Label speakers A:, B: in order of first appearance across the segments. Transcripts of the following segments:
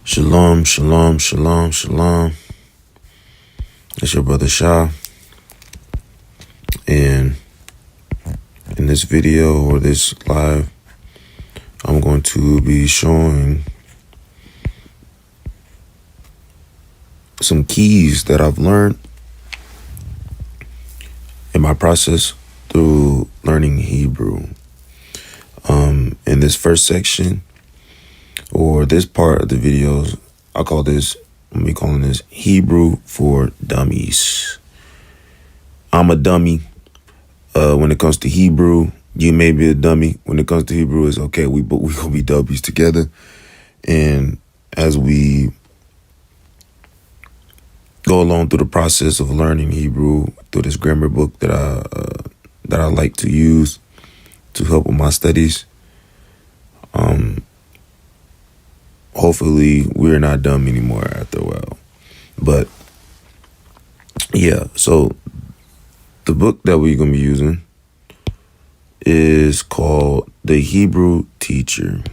A: Shalom, shalom, shalom, shalom. It's your brother Shah. And in this video or this live, I'm going to be showing some keys that I've learned in my process through learning Hebrew. In this first section, or this part of the videos, I'm calling this Hebrew for Dummies. I'm a dummy when it comes to Hebrew. You may be a dummy when it comes to Hebrew. It's okay. We gonna be dummies together. And as we go along through the process of learning Hebrew through this grammar book that I like to use to help with my studies, hopefully we're not dumb anymore after a while. But yeah, so the book that we're going to be using is called The Hebrew Teacher.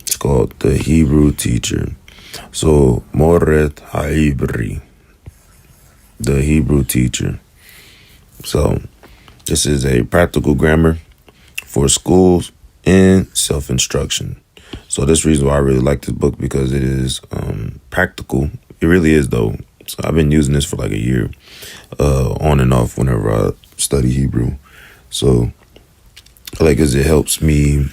A: It's called The Hebrew Teacher. So, Moret Haibri, The Hebrew Teacher. So, this is a practical grammar for schools and self-instruction. So this reason why I really like this book, because it is practical. It really is, though. So I've been using this for like a year, on and off whenever I study Hebrew. So I like it helps me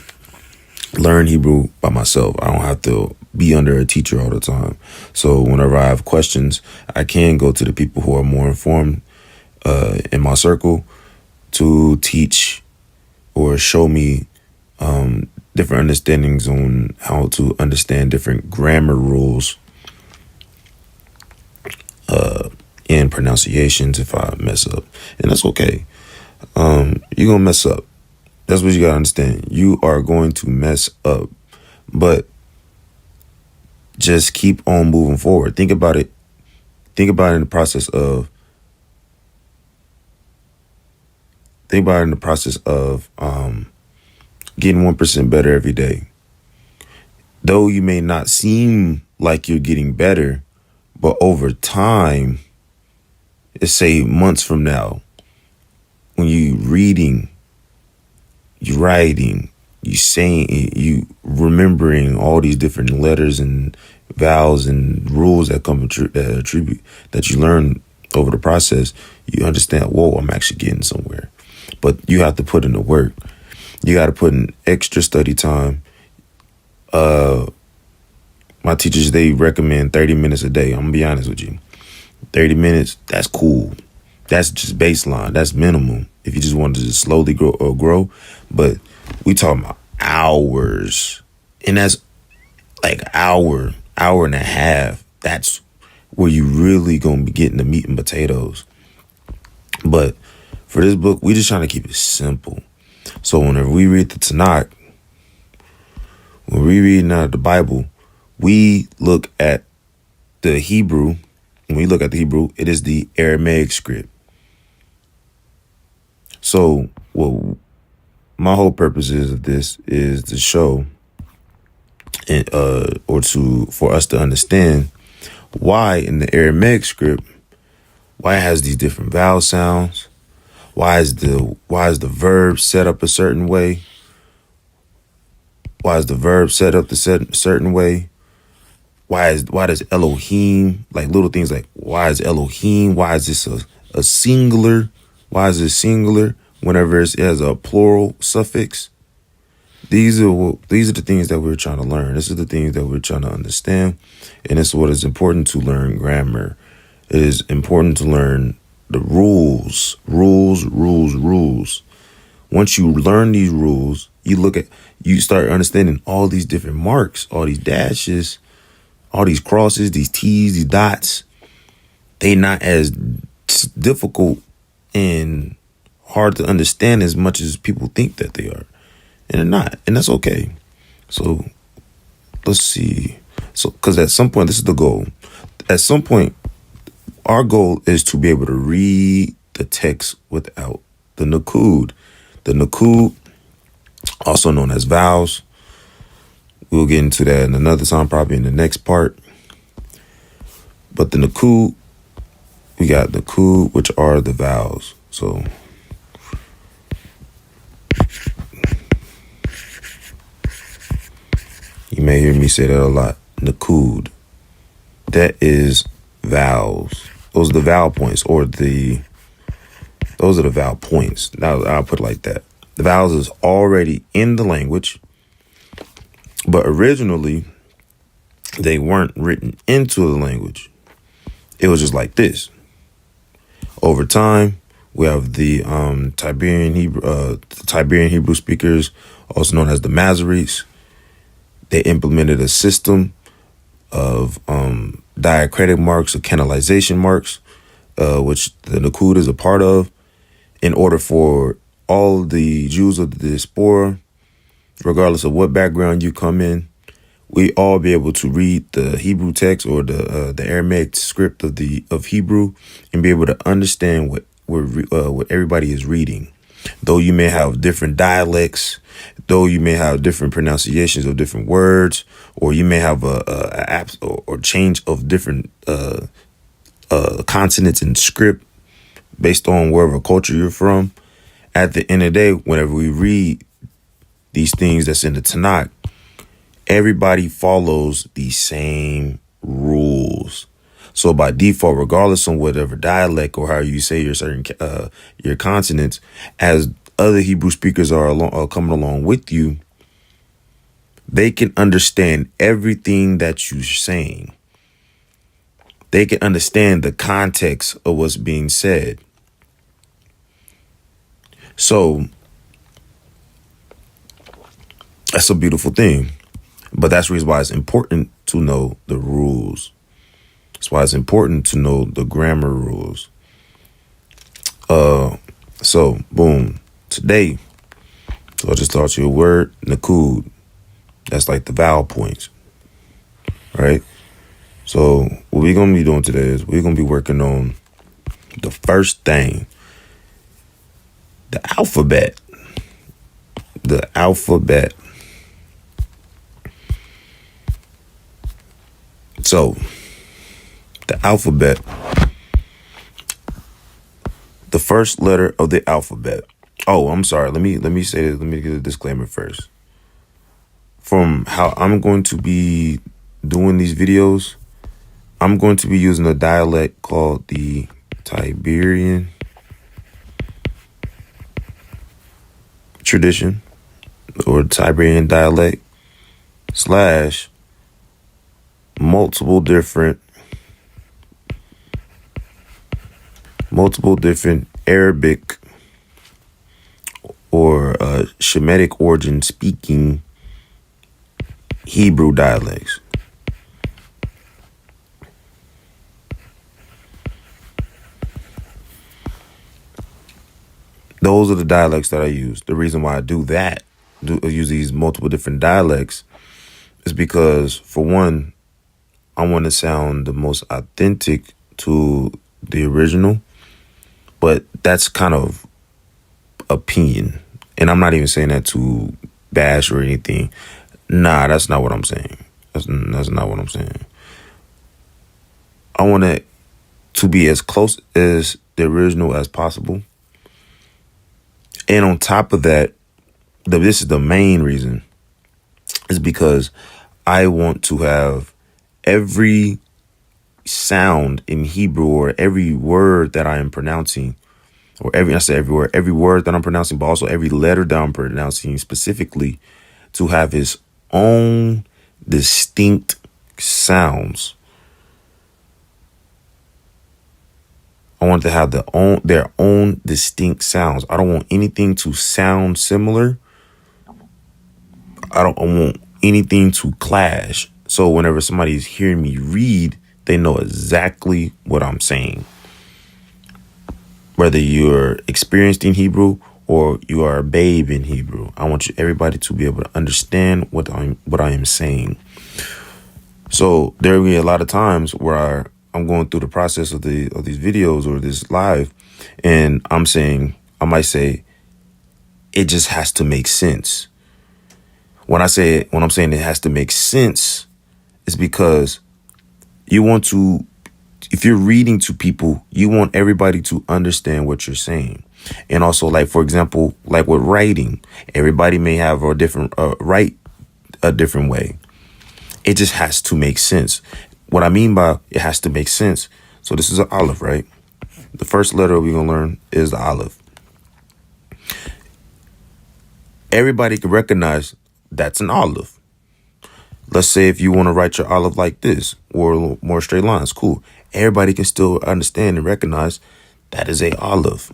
A: learn Hebrew by myself. I don't have to be under a teacher all the time. So whenever I have questions, I can go to the people who are more informed in my circle to teach or show me different understandings on how to understand different grammar rules and pronunciations if I mess up. And that's okay. You're going to mess up. That's what you got to understand. You are going to mess up. But just keep on moving forward. Think about it. Think about it in the process of getting 1% better every day. Though you may not seem like you're getting better, but over time, let's say months from now, when you reading, you writing, you saying, you remembering all these different letters and vowels and rules that come attribute that you learn over the process, you understand, whoa, I'm actually getting somewhere. But you have to put in the work. You got to put in extra study time. My teachers, they recommend 30 minutes a day. I'm going to be honest with you. 30 minutes, that's cool. That's just baseline. That's minimum. If you just want to just slowly grow. But we talking about hours. And that's like hour and a half. That's where you really going to be getting the meat and potatoes. But for this book, we just trying to keep it simple. So whenever we read the Tanakh, when we read out of the Bible, we look at the Hebrew. When we look at the Hebrew, it is the Aramaic script. So, my whole purpose of this is to show, for us to understand why in the Aramaic script, why it has these different vowel sounds. Why is the verb set up a certain way? Why is the verb set up a certain way? Why does Elohim, like little things like, why is Elohim? Why is this a singular? Why is it singular whenever it has a plural suffix? These are the things that we're trying to learn. This is the things that we're trying to understand. And it's what is important to learn grammar. It is important to learn the rules. Once you learn these rules, you start understanding all these different marks, all these dashes, all these crosses, these T's, these dots. They not as difficult and hard to understand as much as people think that they are. And they're not. And that's okay. So let's see. So, because at some point, this is the goal. At some point, our goal is to be able to read the text without the nakud. The nakud, also known as vowels, we'll get into that in another time, probably in the next part. But the Nakud, we got the Nakud, which are the vowels. So you may hear me say that a lot. Nakud. That is vowels. Those are the vowel points, those are the vowel points. Now I'll put it like that. The vowels is already in the language, but originally they weren't written into the language. It was just like this. Over time, we have the Tiberian Hebrew speakers, also known as the Masoretes. They implemented a system of diacritic marks or canalization marks, which the Nakud is a part of, in order for all the Jews of the diaspora, regardless of what background you come in, we all be able to read the Hebrew text or the Aramaic script of Hebrew and be able to understand what everybody is reading. Though you may have different dialects, though you may have different pronunciations of different words, or you may have a change of different consonants in script based on wherever culture you're from. At the end of the day, whenever we read these things that's in the Tanakh, everybody follows the same rules. So by default, regardless of whatever dialect or how you say your consonants, as other Hebrew speakers are coming along with you, they can understand everything that you're saying. They can understand the context of what's being said. So that's a beautiful thing. But that's the reason why it's important to know the rules. That's why it's important to know the grammar rules. So boom. Today, so I just taught you a word, Nakud. That's like the vowel points. Right? So what we're gonna be doing today is we're gonna be working on the first thing. The alphabet. The alphabet. So, the alphabet. The first letter of the alphabet. Oh, I'm sorry. Let me say this. Let me get a disclaimer first. From how I'm going to be doing these videos, I'm going to be using a dialect called the Tiberian tradition or Tiberian dialect / multiple different Arabic or Shemitic origin speaking Hebrew dialects. Those are the dialects that I use. The reason why I do that, use these multiple different dialects, is because, for one, I want to sound the most authentic to the original, but that's kind of opinion. And I'm not even saying that to bash or anything. Nah, that's not what I'm saying. That's not what I'm saying. I want it to be as close as the original as possible. And on top of that, this is the main reason, is because I want to have every sound in Hebrew, or every word that I am pronouncing, or every word that I'm pronouncing, but also every letter that I'm pronouncing specifically, to have its own distinct sounds. I want to have their own distinct sounds. I don't want anything to sound similar. I want anything to clash. So whenever somebody's hearing me read, they know exactly what I'm saying. Whether you're experienced in Hebrew or you are a babe in Hebrew, I want everybody to be able to understand what I am saying. So there will be a lot of times where I'm going through the process of these videos or this live, and I might say, it just has to make sense. when I'm saying it has to make sense, it's because you want to, if you're reading to people, you want everybody to understand what you're saying. And also, like, for example, like with writing, everybody may have a different, write a different way. It just has to make sense. What I mean by it has to make sense. So this is an Aleph, right? The first letter we're going to learn is the Aleph. Everybody can recognize that's an Aleph. Let's say if you want to write your Aleph like this or more straight lines, cool. Everybody can still understand and recognize that is a Aleph.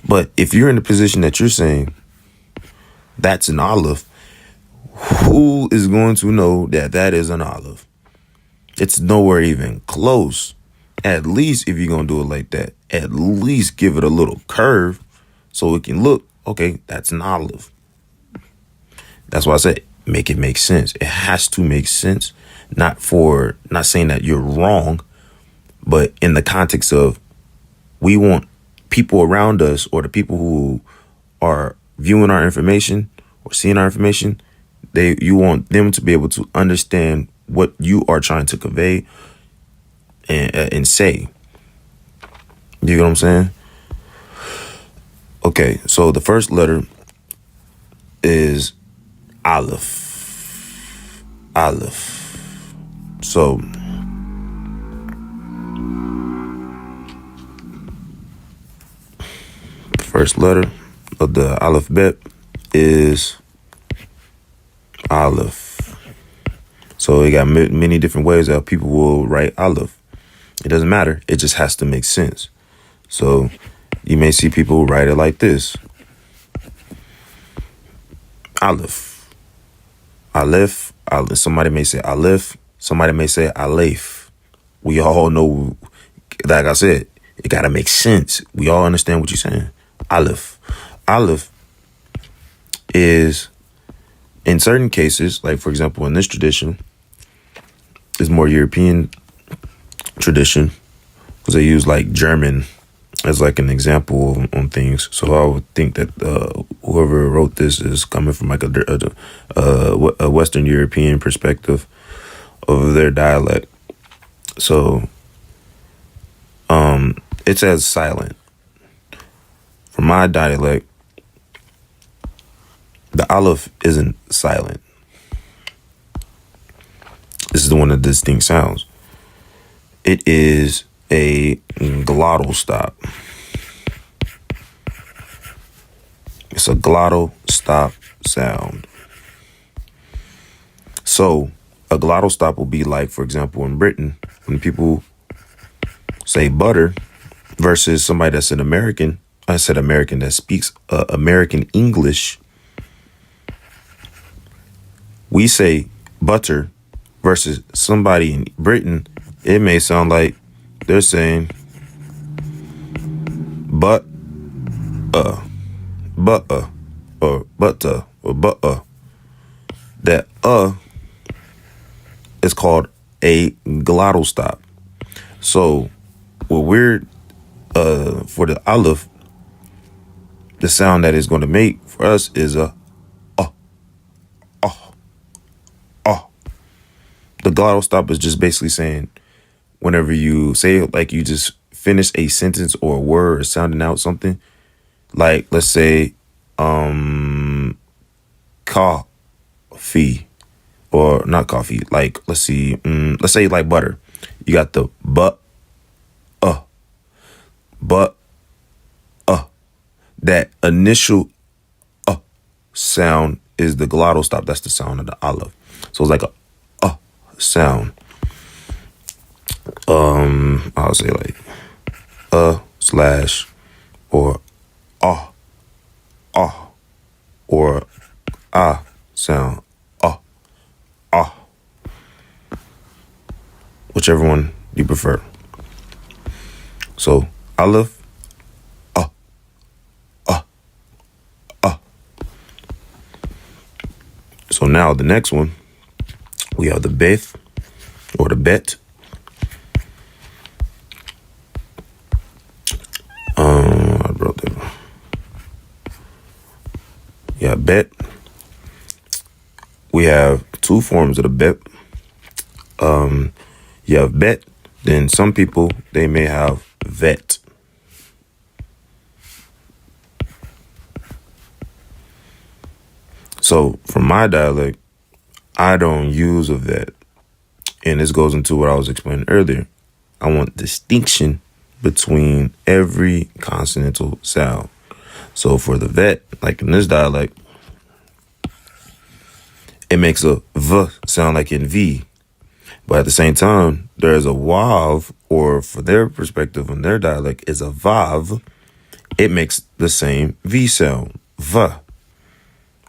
A: But if you're in the position that you're saying that's an Aleph, who is going to know that that is an Aleph? It's nowhere even close. At least if you're going to do it like that, at least give it a little curve so it can look, okay, that's an Aleph. That's why I said make it make sense. It has to make sense. Not saying that you're wrong, but in the context of we want people around us or the people who are viewing our information or seeing our information, you want them to be able to understand what you are trying to convey and say. You get what I'm saying? Okay, so the first letter is Aleph. Aleph. So first letter of the Aleph-Beth is Aleph. So it got many different ways that people will write Aleph. It doesn't matter. It just has to make sense. So you may see people write it like this. Aleph. Aleph. Aleph. Somebody may say Aleph. Somebody may say Aleph. We all know, like I said, it got to make sense. We all understand what you're saying. Aleph. Aleph is, in certain cases, like for example, in this tradition, is more European tradition because they use like German as like an example on things. So I would think that whoever wrote this is coming from like a Western European perspective of their dialect. So it's as silent. For my dialect, the Aleph isn't silent. This is the one of distinct sounds. It is a glottal stop. It's a glottal stop sound. So a glottal stop will be like, for example, in Britain, when people say butter versus somebody that's an American, I said American that speaks American English, we say butter versus somebody in Britain, it may sound like they're saying butter or butter or butter. That is called a glottal stop. So what we're for the Aleph, the sound that it's going to make for us is a The glottal stop is just basically saying whenever you say, like, you just finish a sentence or a word or sounding out something, like let's say coffee or not coffee, like let's say like butter. You got the that initial sound is the glottal stop. That's the sound of the Aleph. So it's like a sound. I'll say like slash or or sound whichever one you prefer. So Aleph, So now the next one, we have the Beth or the Bet. I wrote that. Yeah, Bet. we have two forms of the bet. You have bet, then some people, they may have vet. So from my dialect, I don't use a vet. And this goes into what I was explaining earlier. I want distinction between every consonantal sound. So for the vet, like in this dialect, it makes a V sound like in V. But at the same time, there is a wav, or for their perspective on their dialect, is a vav. It makes the same V sound, V.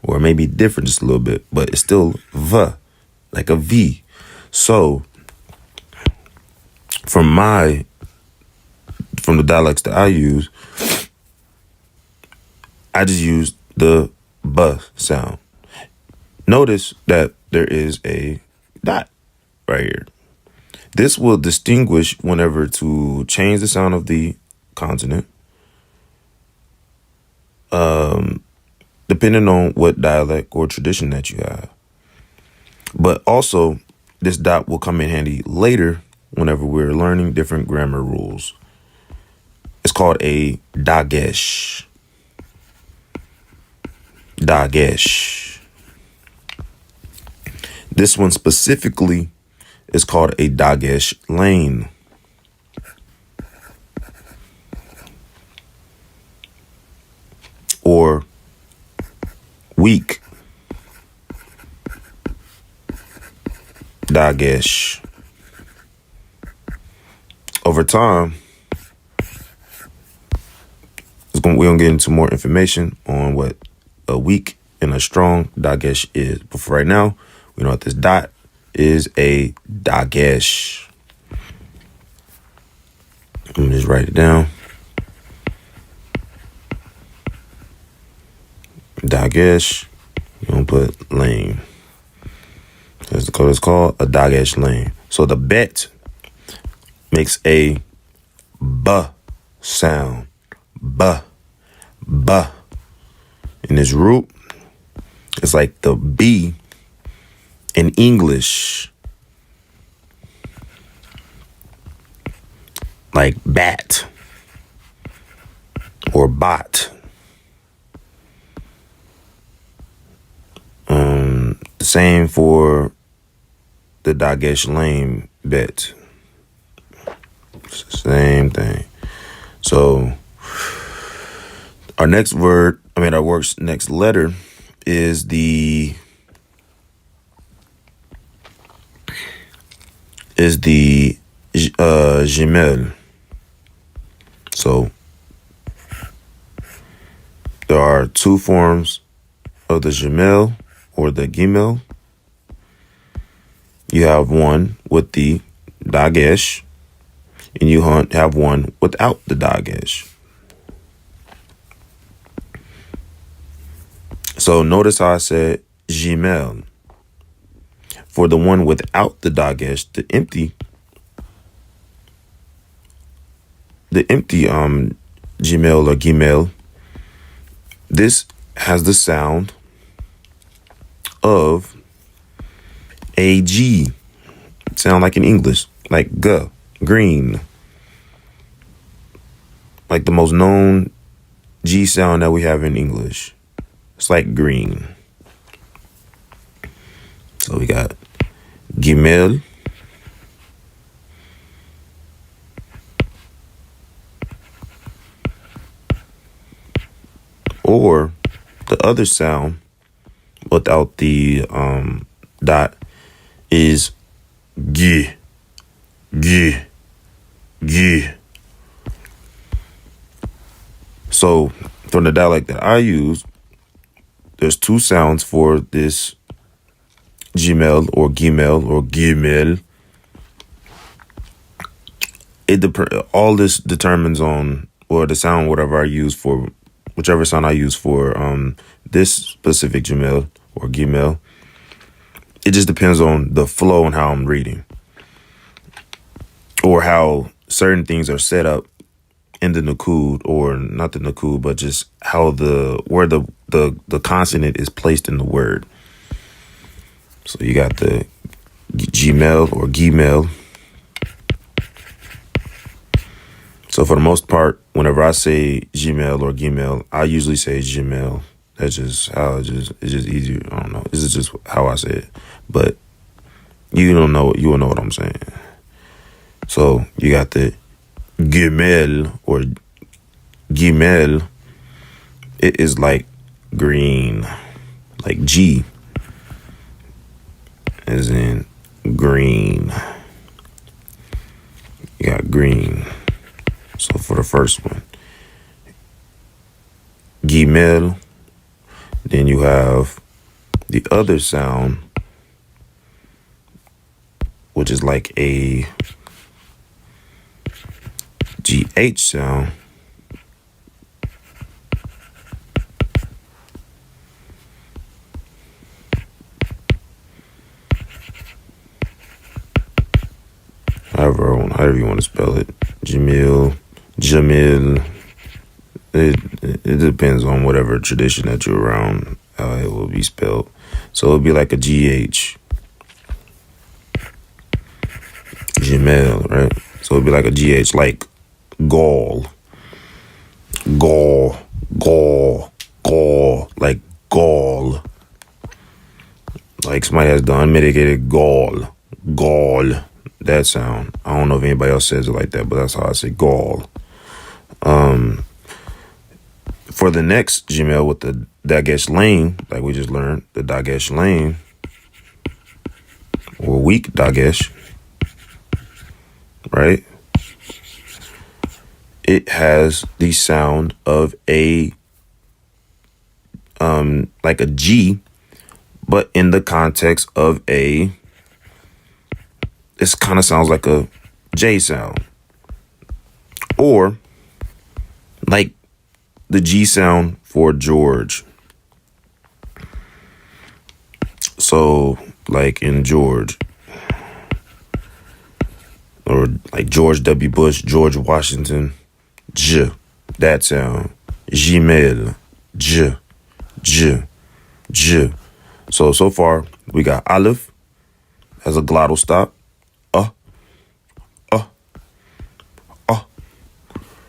A: Or maybe different just a little bit, but it's still V, like a V. So from the dialects that I use, I just use the B sound. Notice that there is a dot right here. This will distinguish whenever to change the sound of the consonant, depending on what dialect or tradition that you have. But also, this dot will come in handy later whenever we're learning different grammar rules. It's called a dagesh. Dagesh. This one specifically is called a dagesh lane. Or weak. Dagesh. Over time, we're going to get into more information on what a weak and a strong dagesh is. But for right now, we know that this dot is a dagesh. Let me just write it down. Dagesh. You're going to put lane. That's what it's called, a dagesh lane. So the bet makes a B sound. B. B. In this root, it's like the B in English. Like bat or bot. The same for the dagesh lane bet. Same thing. So our next word, our work's next letter is the Gimel. So there are two forms of the Gimel or the Gimel. You have one with the dagesh, and you have one without the dagesh. So notice how I said Gimel. For the one without the dagesh, the empty Gimel or Gimel, this has the sound of a G. Sound like in English, like G, green. Like the most known G sound that we have in English. It's like green. So we got Gimel. Or the other sound without the dot is G. G. G. So from the dialect that I use, there's two sounds for this Gimel or Gimel. All this determines on, or the sound, whatever I use for, whichever sound I use for this specific Gimel or Gimel. It just depends on the flow and how I'm reading, or how certain things are set up in the Nakud, or not the Nakud, but just how where the consonant is placed in the word. So you got the Gmail or Gmail. So for the most part, whenever I say Gmail or Gmail, I usually say Gmail. That's just how it's just easier. I don't know. This is just how I say it. But you will know what I'm saying. So you got the Gmail or Gmail. It is like green, like G, as in green. You got green. So for the first one, Gmail. Then you have the other sound, which is like a GH sound. However you want to spell it. Jamil. It depends on whatever tradition that you're around, how it will be spelled. So it'll be like a GH. Gmail, right? So it'll be like a GH, like gall. Like gall. Like somebody has the unmitigated gall. That sound. I don't know if anybody else says it like that, but that's how I say gall. For the next Gmail with the Dagesh lane, like we just learned, the Dagesh lane, or weak Dagesh, right? It has the sound of a, like a G, but in the context of this kind of sounds like a J sound. Or like the G sound for George. So like in George, or like George W. Bush, George Washington, J, that sound. Gmail, J. So far we got Aleph as a glottal stop.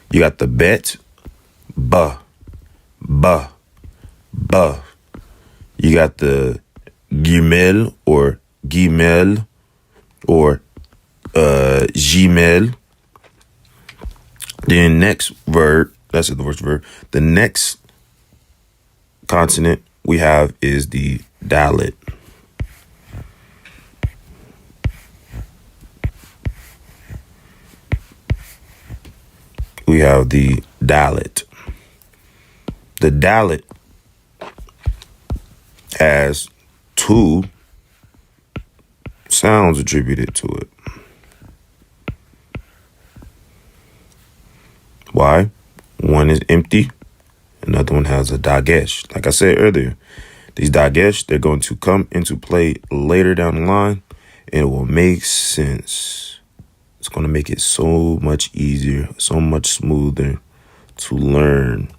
A: You got the Bet, ba. You got the Gimel or Gmail Gmail. Then next verb, that's the first verb. The next consonant we have is the Dalet. We have the Dalet. The Dalet has two sounds attributed to it. Why? One is empty. Another one has a Dagesh. Like I said earlier, these Dagesh, they're going to come into play later down the line, and it will make sense. It's going to make it so much easier, so much smoother to learn,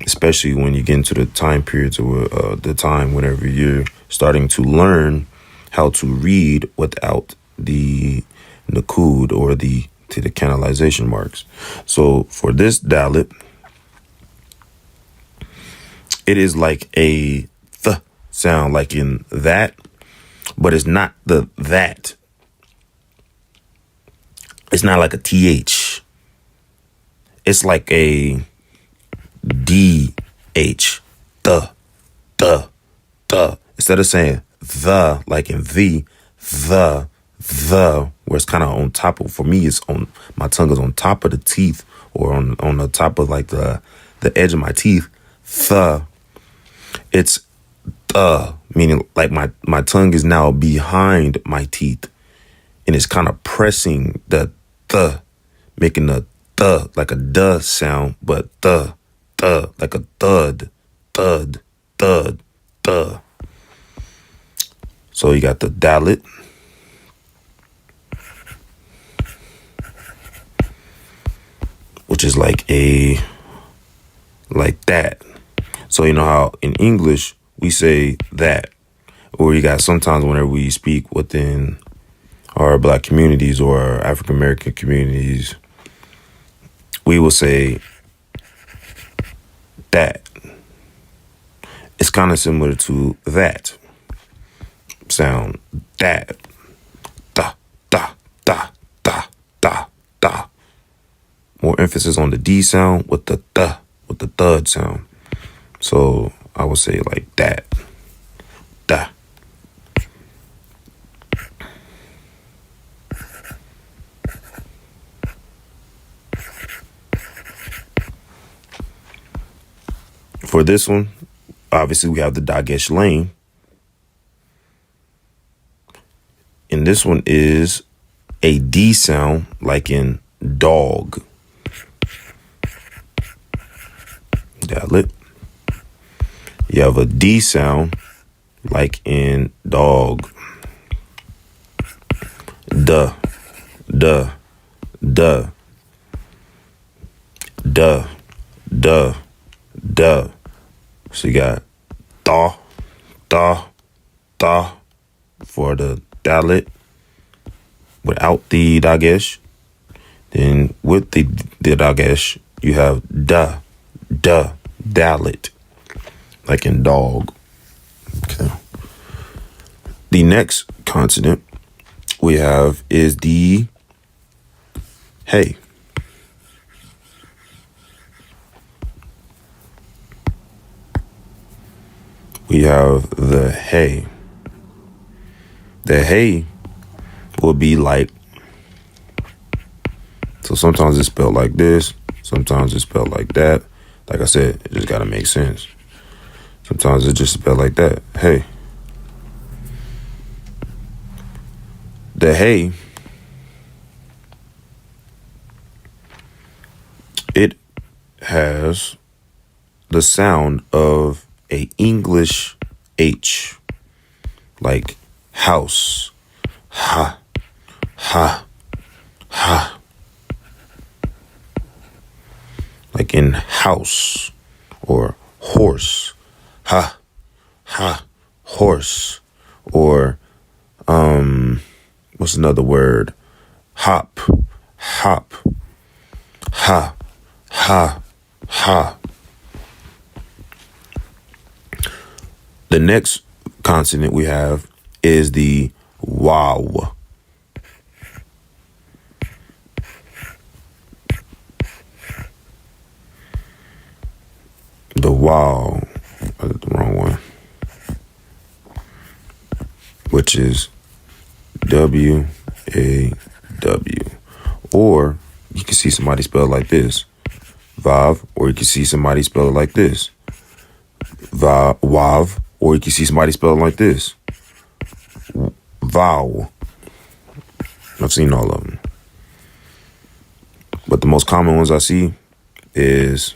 A: especially when you get into the time periods or the time whenever you're starting to learn how to read without the nakud or the canalization marks. So for this Dalet, it is like a th sound, like in that, but it's not the that. It's not like a TH. It's like a DH. The. Instead of saying the, like in the, where it's kind of on top of, for me, it's on, my tongue is on top of the teeth, or on the top of like the edge of my teeth. It's meaning like my tongue is now behind my teeth, and it's kind of pressing the making the like a duh sound, but like a thud. So you got the Dalet, which is like that. So you know how in English we say that, Or you got sometimes whenever we speak within our Black communities or our African American communities, we will say that. It's kind of similar to that sound. That. Da, da, da, da, da, da. More emphasis on the D sound with the thud sound. So I would say like that. Da. For this one, obviously we have the Dagesh lane. And this one is a D sound like in dog. Dalit. You have a D sound like in dog. Duh. Duh. Duh. Duh. Duh. Duh. So you got da, da, da for the Dalit without the Dagesh. Then with the Dagesh, you have da, da, Dalit, like in dog. Okay. The next consonant we have is the hey. We have the hey. The hey will be like, so sometimes it's spelled like this, sometimes it's spelled like that. Like I said, it just gotta make sense. Sometimes it's just spelled like that. Hey. The hey, it has the sound of a English H, like house, ha, ha, ha, like in house, or horse, ha, ha, horse, or what's another word? Hop, hop, ha, ha, ha. The next consonant we have is the wow. The wow. I did the wrong one. Which is W-A-W. Or you can see somebody spell it like this. Vav. Or you can see somebody spell it like this. Wav. Or you can see somebody spell it like this. Vow. I've seen all of them. But the most common ones I see is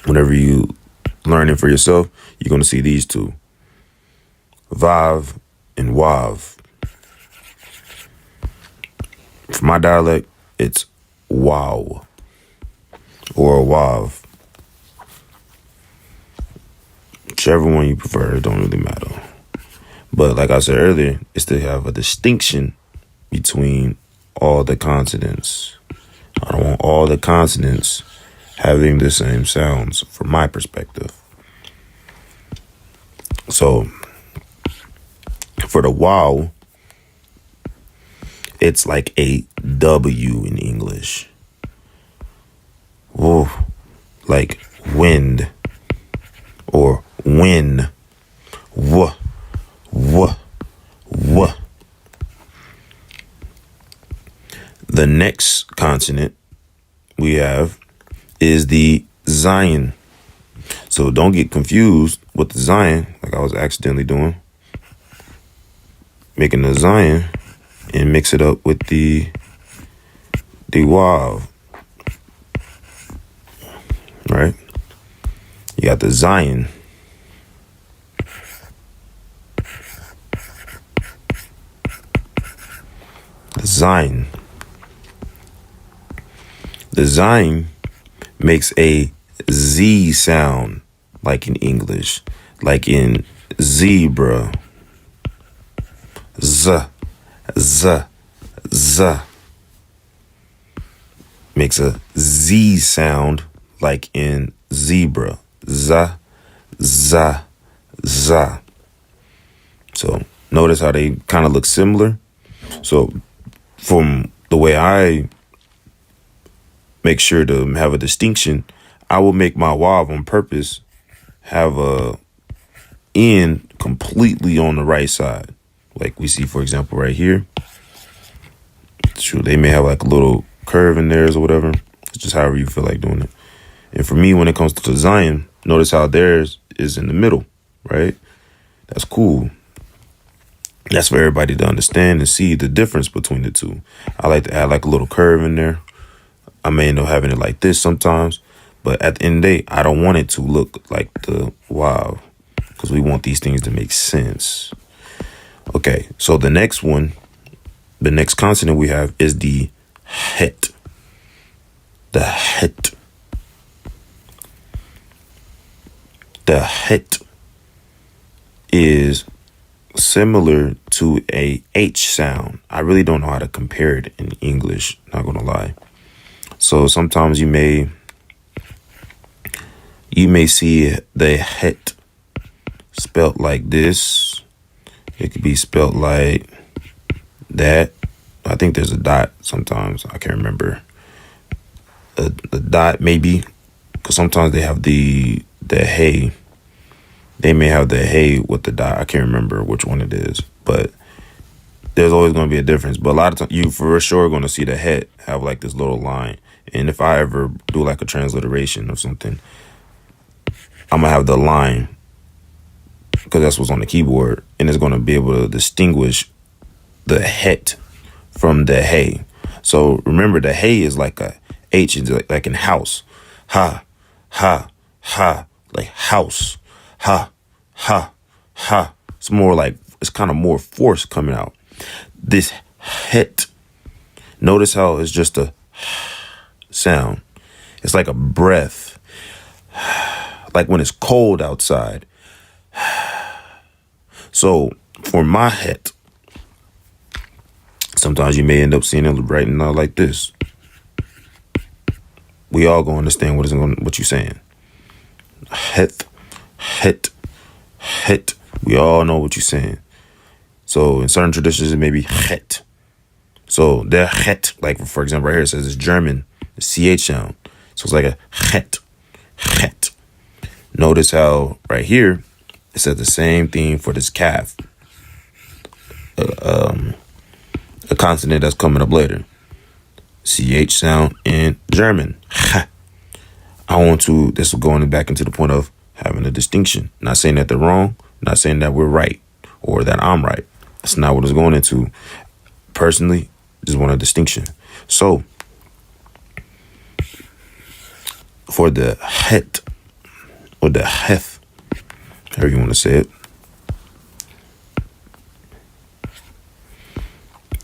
A: whenever you learning for yourself, you're going to see these two. Vav and Wav. For my dialect, it's wow or Wav. Whichever one you prefer, it don't really matter. But like I said earlier, it's to have a distinction between all the consonants. I don't want all the consonants having the same sounds from my perspective. So for the wow, it's like a W in English. Whoa, like wind or win. W, w, w. The next consonant we have is the Zion. So don't get confused with the Zion, like I was accidentally doing. Making the Zion and mix it up with the Wav. Right? You got the Zion. The Zion. The Zion makes a Z sound, like in English, like in zebra, z, z, z. Makes a Z sound like in zebra. Z, z, z. So notice how they kind of look similar. So from the way I make sure to have a distinction, I will make my wav on purpose have a N completely on the right side. Like we see, for example, right here. Sure, they may have like a little curve in theirs or whatever. It's just however you feel like doing it. And for me, when it comes to Zion, notice how theirs is in the middle, right? That's cool. That's for everybody to understand and see the difference between the two. I like to add like a little curve in there. I may end up having it like this sometimes, but at the end of the day, I don't want it to look like the wow, because we want these things to make sense. Okay, so the next one, the next consonant we have is the het. The het. The het is similar to a H sound. I really don't know how to compare it in English, not gonna lie. So sometimes you may see the het spelt like this. It could be spelt like that. I think there's a dot sometimes. I can't remember. A dot maybe, because sometimes they have the hey. They may have the hey with the dot. I can't remember which one it is, but there's always going to be a difference. But a lot of times, you for sure going to see the het have like this little line. And if I ever do like a transliteration or something, I'm gonna have the line because that's what's on the keyboard, and it's going to be able to distinguish the het from the hey. So remember, the hey is like a H, is like in house. Ha, ha, ha, like house. Ha, ha, ha. It's more like, it's kind of more force coming out. This het, notice how it's just a sound. It's like a breath. Like when it's cold outside. So for my het, sometimes you may end up seeing it writing out like this. We all gonna understand what you're saying. Het, het, het. We all know what you're saying. So in certain traditions, it may be het. So their het, like for example, right here it says it's German, the CH sound. So it's like a het, het. Notice how right here it says the same thing for this calf. A consonant that's coming up later. CH sound in German. This is going back into the point of having a distinction. Not saying that they're wrong, not saying that we're right or that I'm right. That's not what it's going into. Personally, just want a distinction. So for the het or the heth, however you want to say it,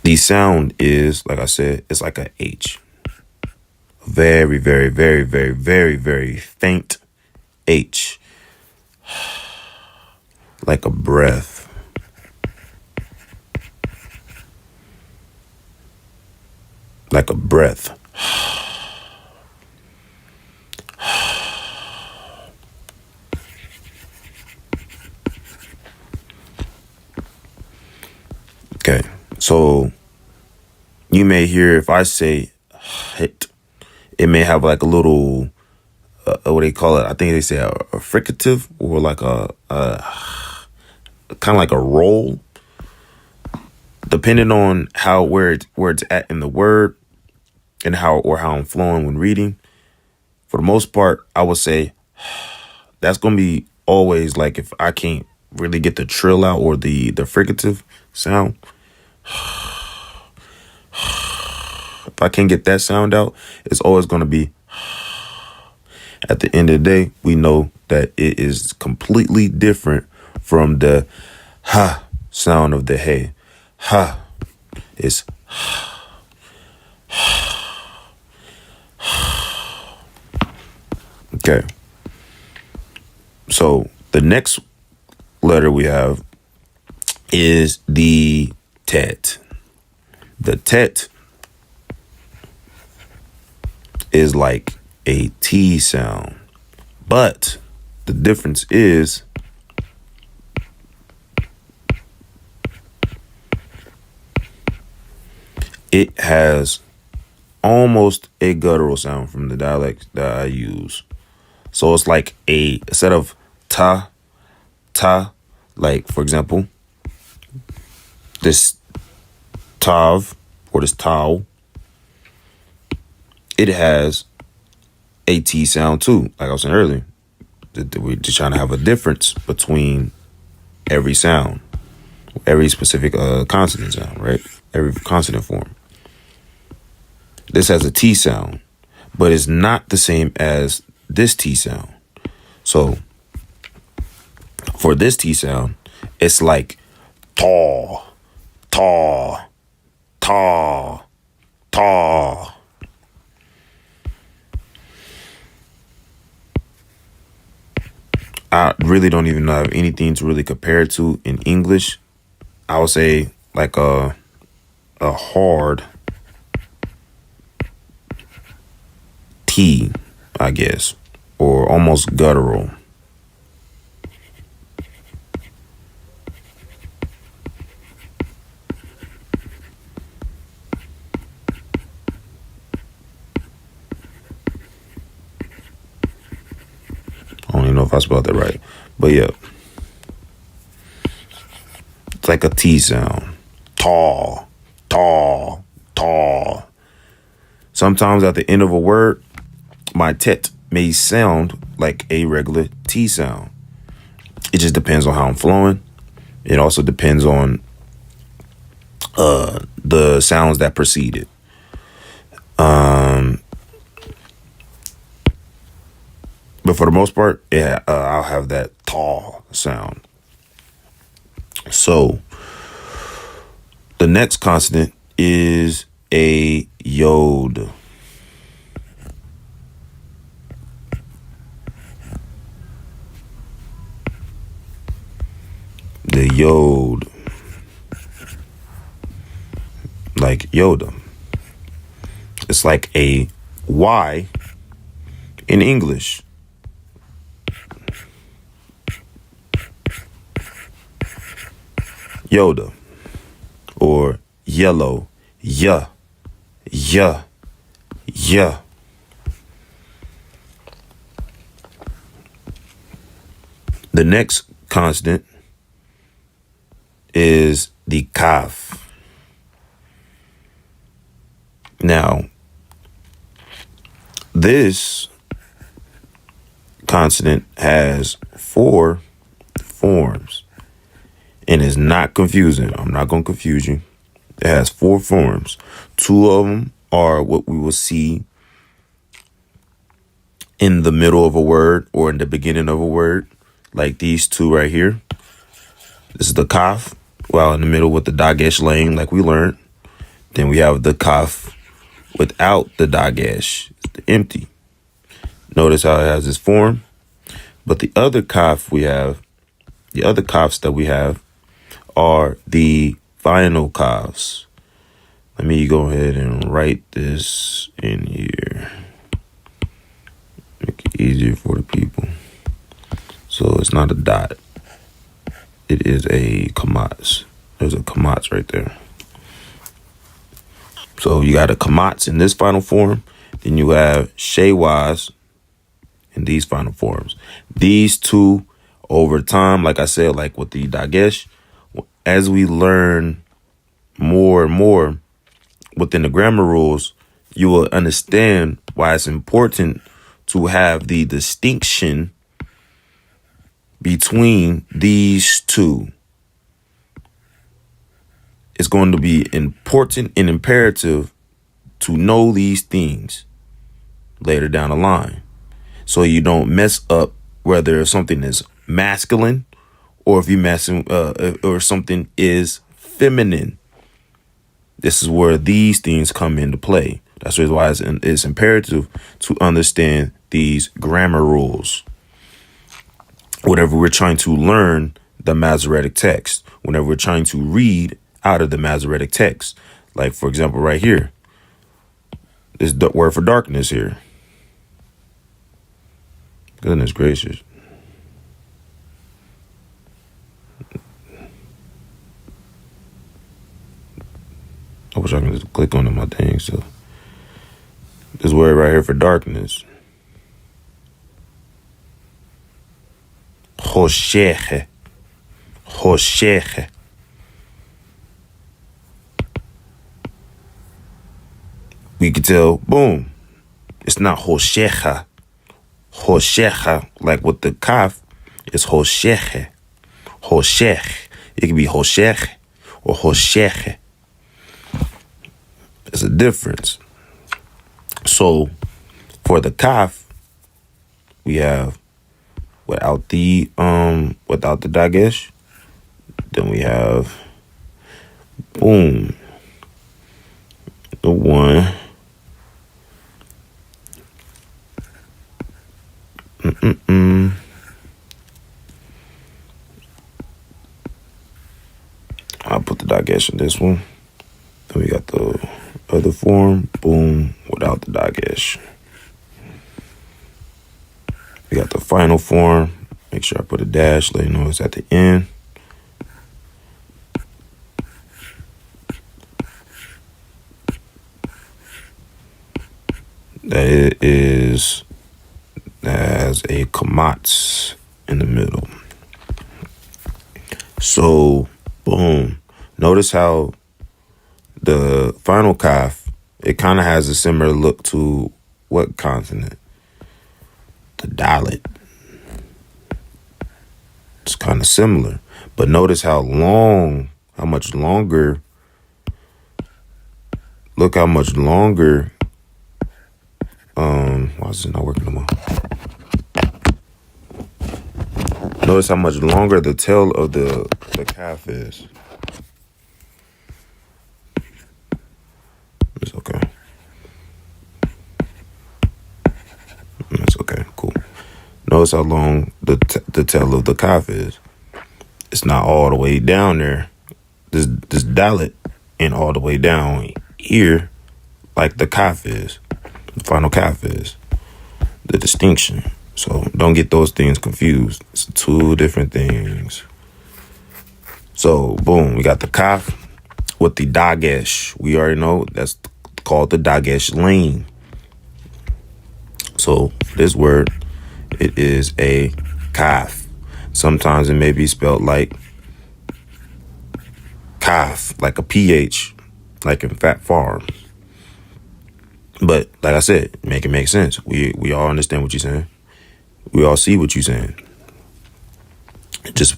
A: the sound is, like I said, it's like a H. Very, very, very, very, very, very faint H. Like a breath. Like a breath. Okay, so you may hear if I say het, it may have like a little, what they call it? I think they say a fricative or like a kind of like a roll, depending on where it's at in the word and how I'm flowing when reading. For the most part, I would say that's going to be always like if I can't really get the trill out or the fricative sound. If I can't get that sound out, it's always going to be. At the end of the day, we know that it is completely different from the ha sound of the hey. Ha is okay. So the next letter we have is the tet. The tet is like a T sound, but the difference is it has almost a guttural sound from the dialect that I use. So it's like instead of ta, like for example, this tav or this tau, it has a T sound too. Like I was saying earlier, we're just trying to have a difference between every sound, every specific consonant sound, right? Every consonant form. This has a T sound, but it's not the same as this T sound. So for this T sound, it's like taw, taw, taw, taw. I really don't even have anything to really compare it to in English. I would say like a hard T, I guess, or almost guttural. I don't even know if I spelled that right, but yeah, it's like a T sound. Tall, tall, tall. Sometimes at the end of a word, my tet may sound like a regular T sound. It just depends on how I'm flowing. It also depends on the sounds that precede it. But for the most part, yeah, I'll have that tall sound. So the next consonant is a yod. The yod, like Yoda. It's like a Y in English. Yoda, or yellow, yeah. The next consonant is the kaf. Now, this consonant has 4 forms. And it's not confusing. I'm not going to confuse you. It has 4 forms. 2 of them are what we will see in the middle of a word or in the beginning of a word, like these 2 right here. This is the kaf, while in the middle with the dagesh lane, like we learned. Then we have the kaf without the dagesh, the empty. Notice how it has this form. But the other kafs that we have are the final kafs. Let me go ahead and write this in here. Make it easier for the people. So it's not a dot. It is a kamatz. There's a kamatz right there. So you got a kamatz in this final form. Then you have shewas in these final forms. These 2 over time, like I said, like with the dagesh, as we learn more and more within the grammar rules, you will understand why it's important to have the distinction between these 2. It's going to be important and imperative to know these things later down the line, so you don't mess up whether something is masculine or if you messing or something is feminine. This is where these things come into play. That's why it's imperative to understand these grammar rules. Whatever we're trying to learn, the Masoretic text, whenever we're trying to read out of the Masoretic text. Like, for example, right here, this word for darkness here. Goodness gracious. I wish I could just click on my thing. So this word right here for darkness. Hoshech. Hoshech. We could tell, boom, it's not Hoshecha. Hoshecha, like with the kaf, it's Hoshech. Hoshech. It could be Hoshech or Hoshech. There's a difference. So for the kaf, we have without the dagesh. Then we have boom, the one. I'll put the dagesh in this one. Then we got the other form, boom, without the dagesh. We got the final form. Make sure I put a dash, let you know it's at the end. That has a kamatz in the middle. So, boom. Notice how the final kaf, it kind of has a similar look to what consonant? The dalet. It's kind of similar. But notice how much longer. Look how much longer. Why is it not working no more? Notice how much longer the tail of the calf is. It's okay. It's okay. Cool. Notice how long the tail of the calf is. It's not all the way down there. This dalet ain't all the way down here like the calf is. The final calf is. The distinction. So don't get those things confused. It's two different things. So boom, we got the kaf with the dagesh. We already know that's called the dagesh lane. So this word, it is a kaf. Sometimes it may be spelled like kaf, like a ph, like in fat farm. But like I said, make it make sense. We all understand what you're saying. We all see what you're saying. Just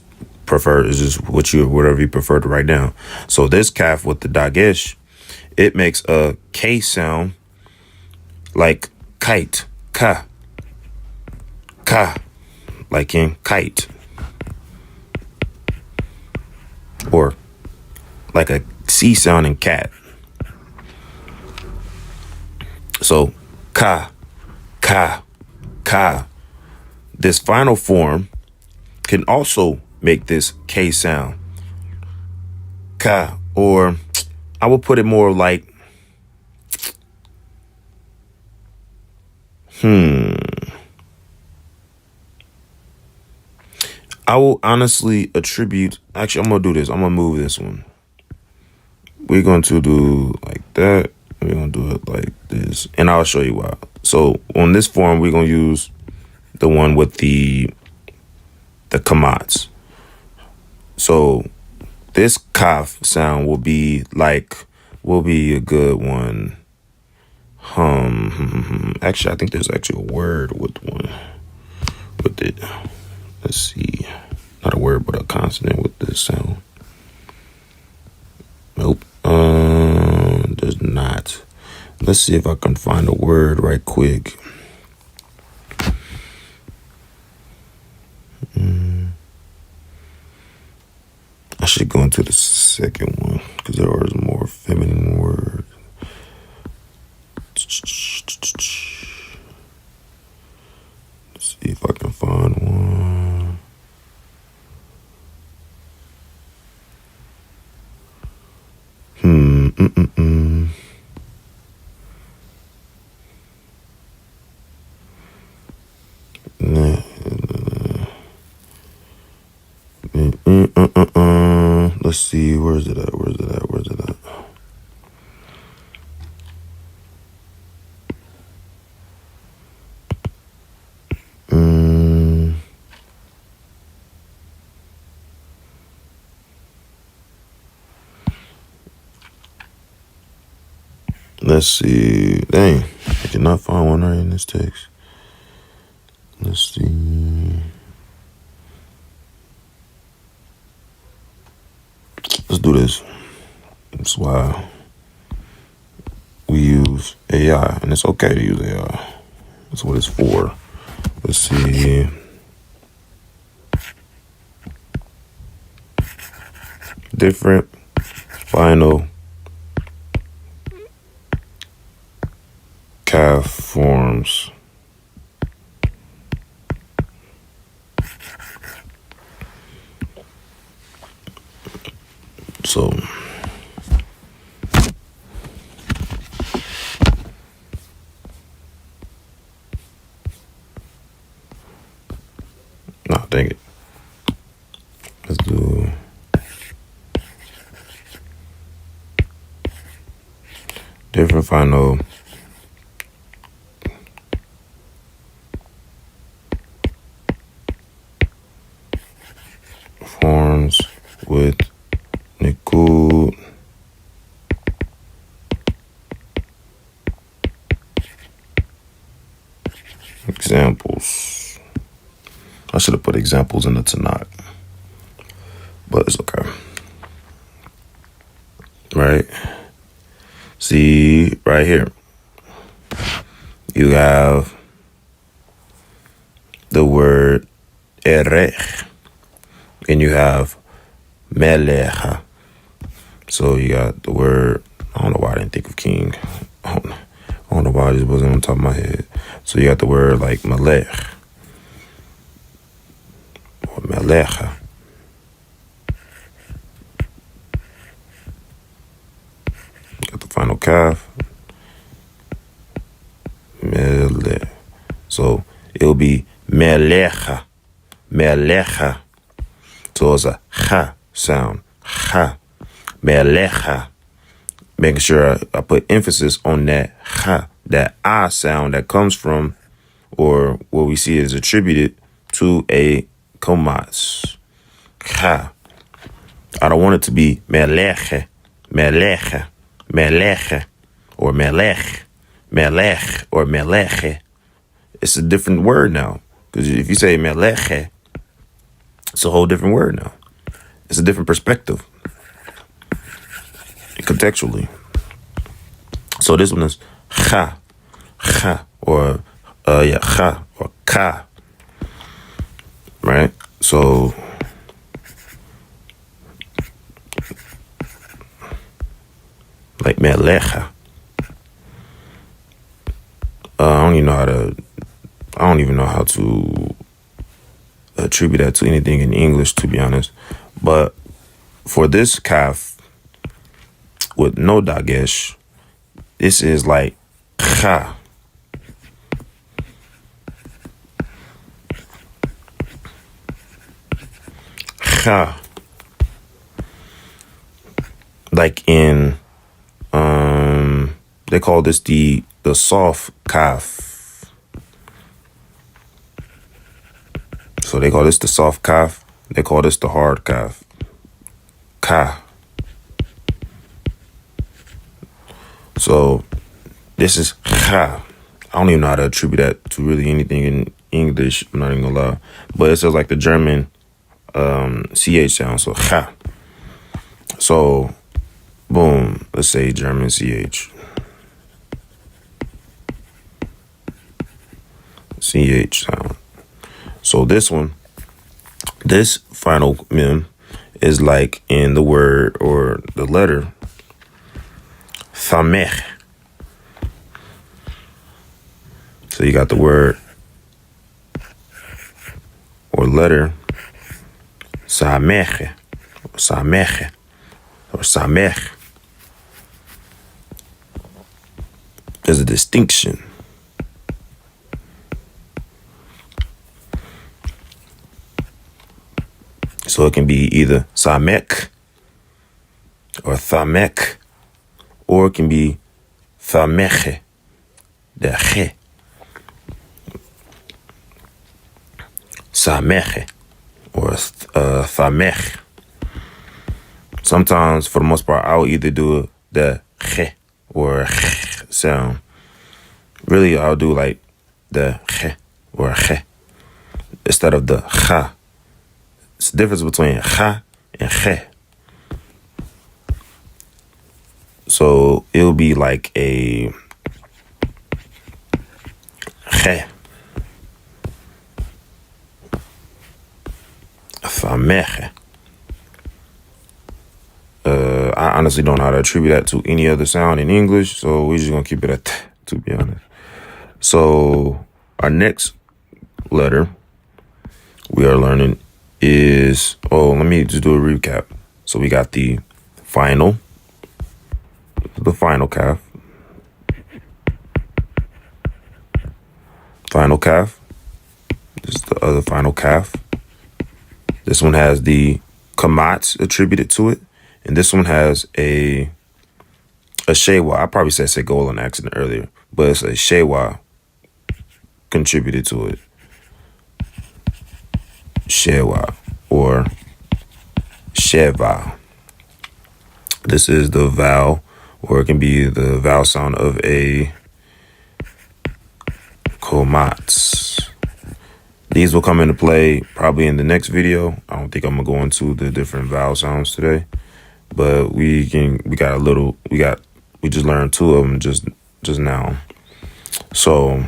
A: whatever you prefer to write down. So this kaf with the dagesh, it makes a K sound like kite. Ka. Ka. Like in kite. Or like a C sound in cat. So ka. Ka. Ka. This final form can also make this K sound. Ka. Or I will put it more like I will honestly attribute. Actually, I'm going to do this. I'm going to move this one. We're going to do like that. We're going to do it like this. And I'll show you why. So on this form, we're going to use the one with the kamats. So this kaf sound will be a good one. Actually, I think there's actually a word with it. Let's see. Not a word, but a consonant with this sound. Nope. There's not. Let's see if I can find a word right quick. I should go into the second one because there are more feminine words. Let's see if I can find one. see, where's it at? Let's see. Dang, I cannot find one right in this text. Let's see. Let's do this. That's why we use AI, and it's okay to use AI. That's what it's for. Let's see. Different final calf forms. So dang it. Let's do different final forms with Nikud examples. I should have put examples in the Tanakh, but it's okay. Right? See, right here, you have the word erech, and you have melecha. So you got the word, I don't know why I didn't think of king. I don't know why this wasn't on top of my head. So you got the word like melech or melecha. Got the final calf. Melech. So it'll be melecha. Melecha. So it's a ha sound. Ha. Melecha. Making sure I put emphasis on that ha, that I sound that comes from, or what we see is attributed to a komatz. Ha. I don't want it to be meleche, meleche, meleche, or melech, melech, or meleche. It's a different word now. Because if you say meleche, it's a whole different word now. It's a different perspective. Contextually. So this one is cha, or cha, or ka. Right? So like melecha. I don't even know how to attribute that to anything in English, to be honest. But for this calf with no dagesh, this is like cha. Cha. Like in they call this the soft calf. So they call this the soft calf. They call this the hard calf. Ka. So this is cha. I don't even know how to attribute that to really anything in English. I'm not even gonna lie. But it says like the German CH sound. So cha. So boom. Let's say German CH. CH sound. So this one, this final mem is like in the word or the letter Thamech. So you got the word or letter Samech or Samech or Samech. There's a distinction. So it can be either Samek or Thamek, or it can be Thameche, the Che. Sameche, or Thamech. Sometimes, for the most part, I'll either do the Che or sound. Really, I'll do like the Che or Che instead of the Cha. It's the difference between Cha and Che. So it'll be like a Che. Thameche. I honestly don't know how to attribute that to any other sound in English, so we're just gonna keep it at that, to be honest. So our next letter we are learning is, let me just do a recap. So we got the final calf. Final calf. This is the other final calf. This one has the kamats attributed to it. And this one has a shewa. I probably said segol on accident earlier, but it's a shewa contributed to it. Shewa or sheva. This is the vowel, or it can be the vowel sound of a komats. These will come into play probably in the next video. I don't think I'm gonna go into the different vowel sounds today, but we just learned two of them just now. So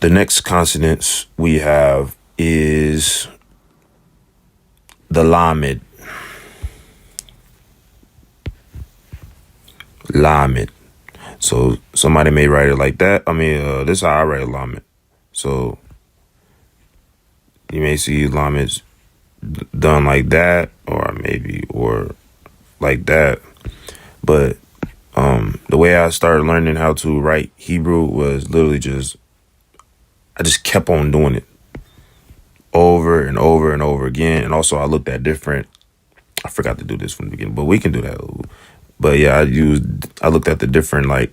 A: the next consonants we have is the lamed. Lamed. So somebody may write it like that. This is how I write lamed. So you may see lameds done like that, or like that. But the way I started learning how to write Hebrew was literally I just kept on doing it over and over and over again. And also I looked at I forgot to do this from the beginning, but we can do that. But yeah, I looked at the different like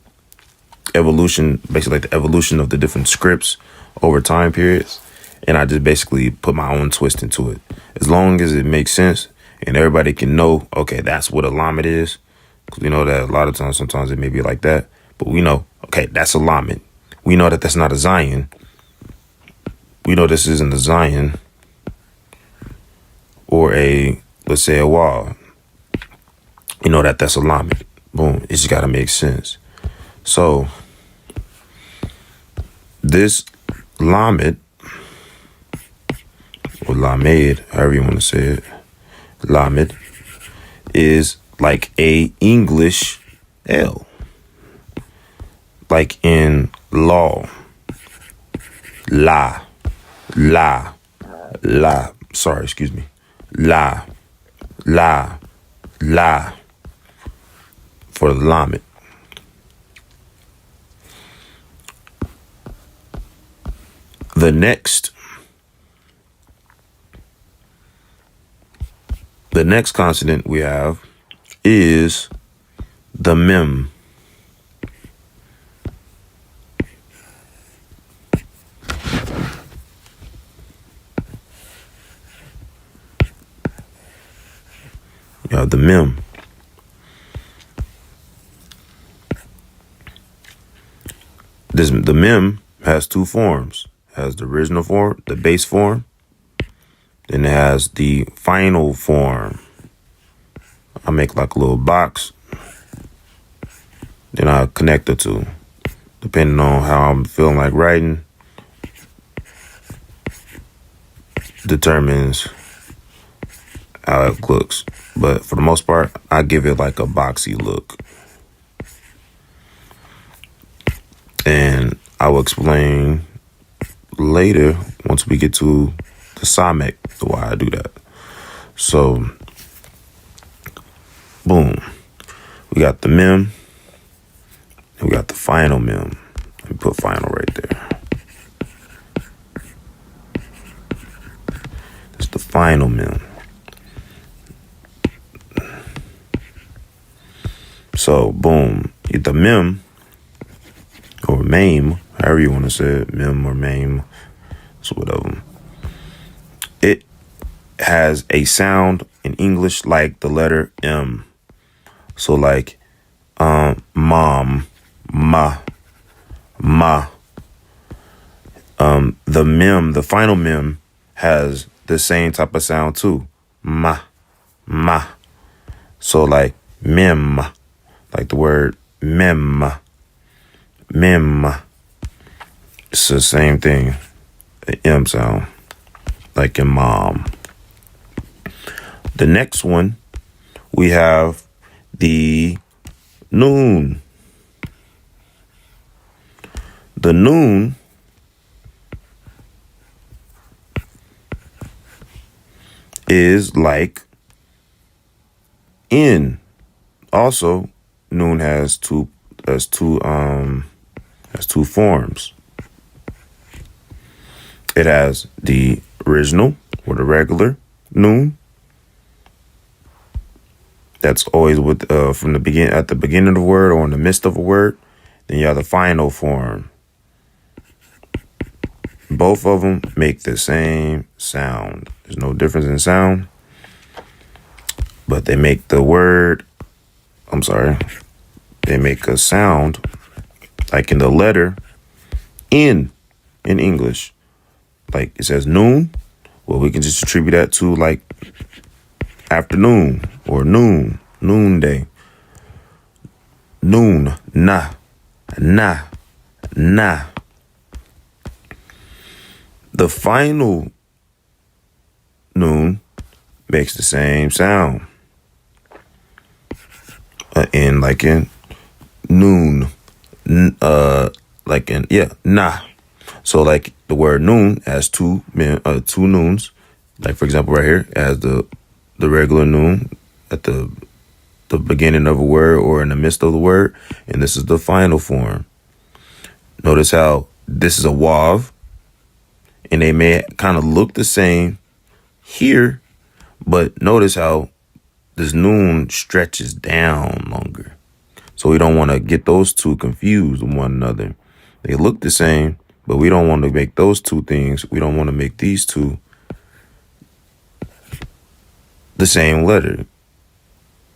A: evolution, basically like the evolution of the different scripts over time periods. And I just basically put my own twist into it. As long as it makes sense and everybody can know, okay, that's what a lamed is. Because we know that a lot of times, sometimes it may be like that. But we know, okay, that's a lamed. We know that that's not a Zion. We know this isn't a Zion or let's say a wall. You know that that's a lamed. Boom. It just got to make sense. So this lamed, or lamed, however you want to say it, lamed, is like a English L. Like in law. La. Sorry, excuse me. La. For the lamed. The next consonant we have is the mem. You have the mem. The mem has two forms. It has the original form, the base form. Then it has the final form. I make like a little box. Then I connect the two. Depending on how I'm feeling like writing, determines how it looks. But for the most part, I give it like a boxy look. And I will explain later once we get to the Samek, why I do that. So, boom. We got the mem. And we got the final mem. Let me put final right there. That's the final mem. So, boom. The mem, or mame, however you want to say it, mem or mame, so whatever. It has a sound in English like the letter M. So like mom, ma. The mem, the final mem, has the same type of sound too. Ma. So like mem, like the word mem. It's the same thing. The M sound, like in mom. The next one, we have the noon. The noon is like in. Also, noon has two forms. It has the original or the regular noon. That's always with from the begin at the beginning of the word or in the midst of a word. Then you have the final form. Both of them make the same sound. There's no difference in sound, but they make the word. They make a sound like in the letter in English. Like it says noon. Well, we can just attribute that to like afternoon or noonday. Noon, nah. The final noon makes the same sound. In noon, nah. So like the word noon has two noons. Like for example, right here, it has the regular noon at the beginning of a word or in the midst of the word, and this is the final form. Notice how this is a wav, and they may kind of look the same here, but notice how this noon stretches down longer. So we don't want to get those two confused with one another. They look the same, but we don't want to make those two things. We don't want to make these two the same letter.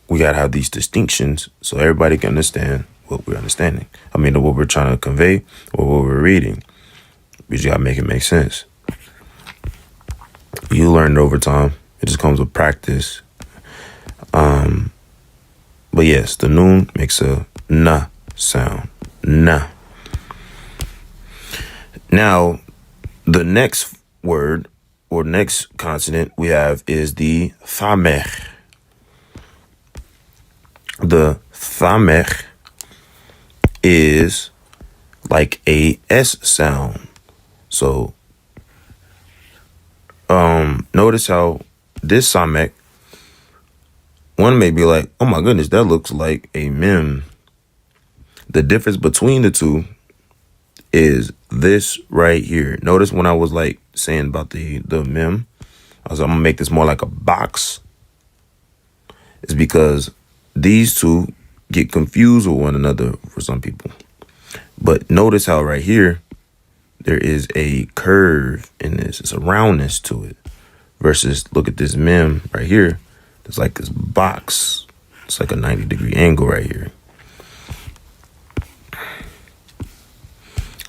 A: We got to have these distinctions so everybody can understand what we're understanding. I mean, what we're trying to convey or what we're reading. We just got to make it make sense. You learn it over time. It just comes with practice. But yes, the noon makes a na sound. Na. Now, the next word or next consonant we have is the thamech. The thamech is like a S sound. So, notice how this thamech, one may be like, oh my goodness, that looks like a mem. The difference between the two is this right here. Notice when I was like saying about the mem, I was like, I'm gonna make this more like a box. It's because these two get confused with one another for some people. But notice how right here, there is a curve in this. It's a roundness to it. Versus look at this mem right here. It's like this box. It's like a 90-degree angle right here.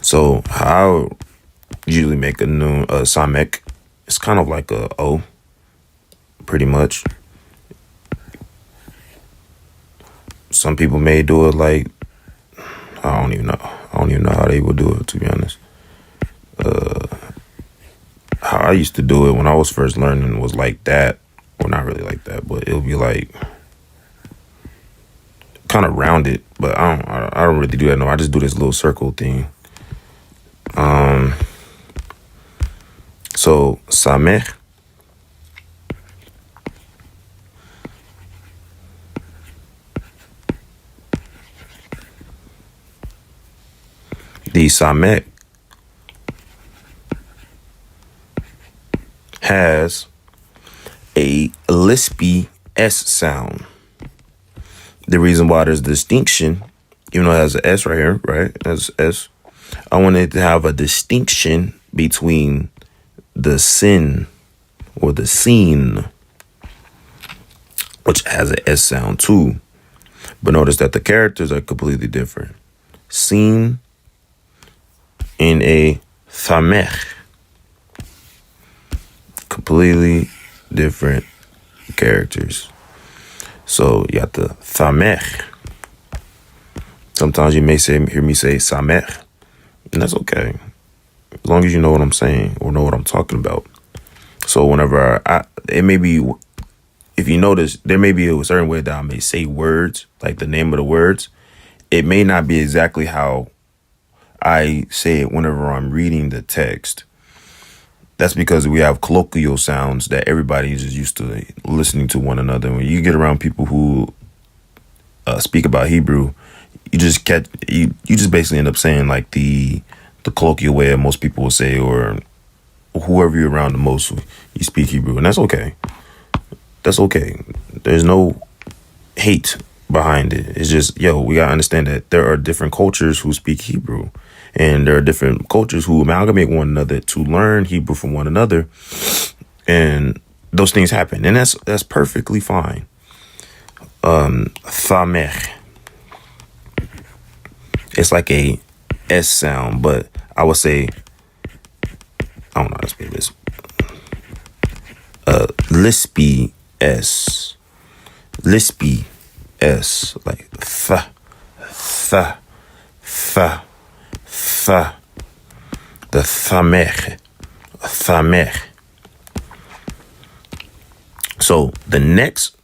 A: So how I usually make a samek, it's kind of like a O, pretty much. Some people may do it like, I don't even know how they would do it, to be honest. How I used to do it when I was first learning was like that. Well, not really like that, but it'll be like kind of rounded. But I don't really do that. No, I just do this little circle thing. So samech, the samech has a lispy S sound. the reason why there's distinction, even though it has an S right here, right? It has S. I wanted to have a distinction between the sin or the scene, which has an S sound too. But notice that the characters are completely different. Scene in a thamech. Completely different characters. So you got the thamech. Sometimes you may hear me say samech, and that's okay. As long as you know what I'm saying or know what I'm talking about. So whenever it may be, if you notice, there may be a certain way that I may say words, like the name of the words. It may not be exactly how I say it whenever I'm reading the text. That's because we have colloquial sounds that everybody is used to listening to one another. When you get around people who speak about Hebrew, you just basically end up saying like the colloquial way that most people will say, or whoever you're around the most, you speak Hebrew, and that's okay. That's okay. There's no hate behind it. It's just, we gotta understand that there are different cultures who speak Hebrew, and there are different cultures who amalgamate one another to learn Hebrew from one another, and those things happen, and that's perfectly fine. Thamech. It's like a S sound, but I would say, I don't know how to speak this. Lispy S. Lispy S. Like th. Th. Th. Th. The thamech. Thamech. So the next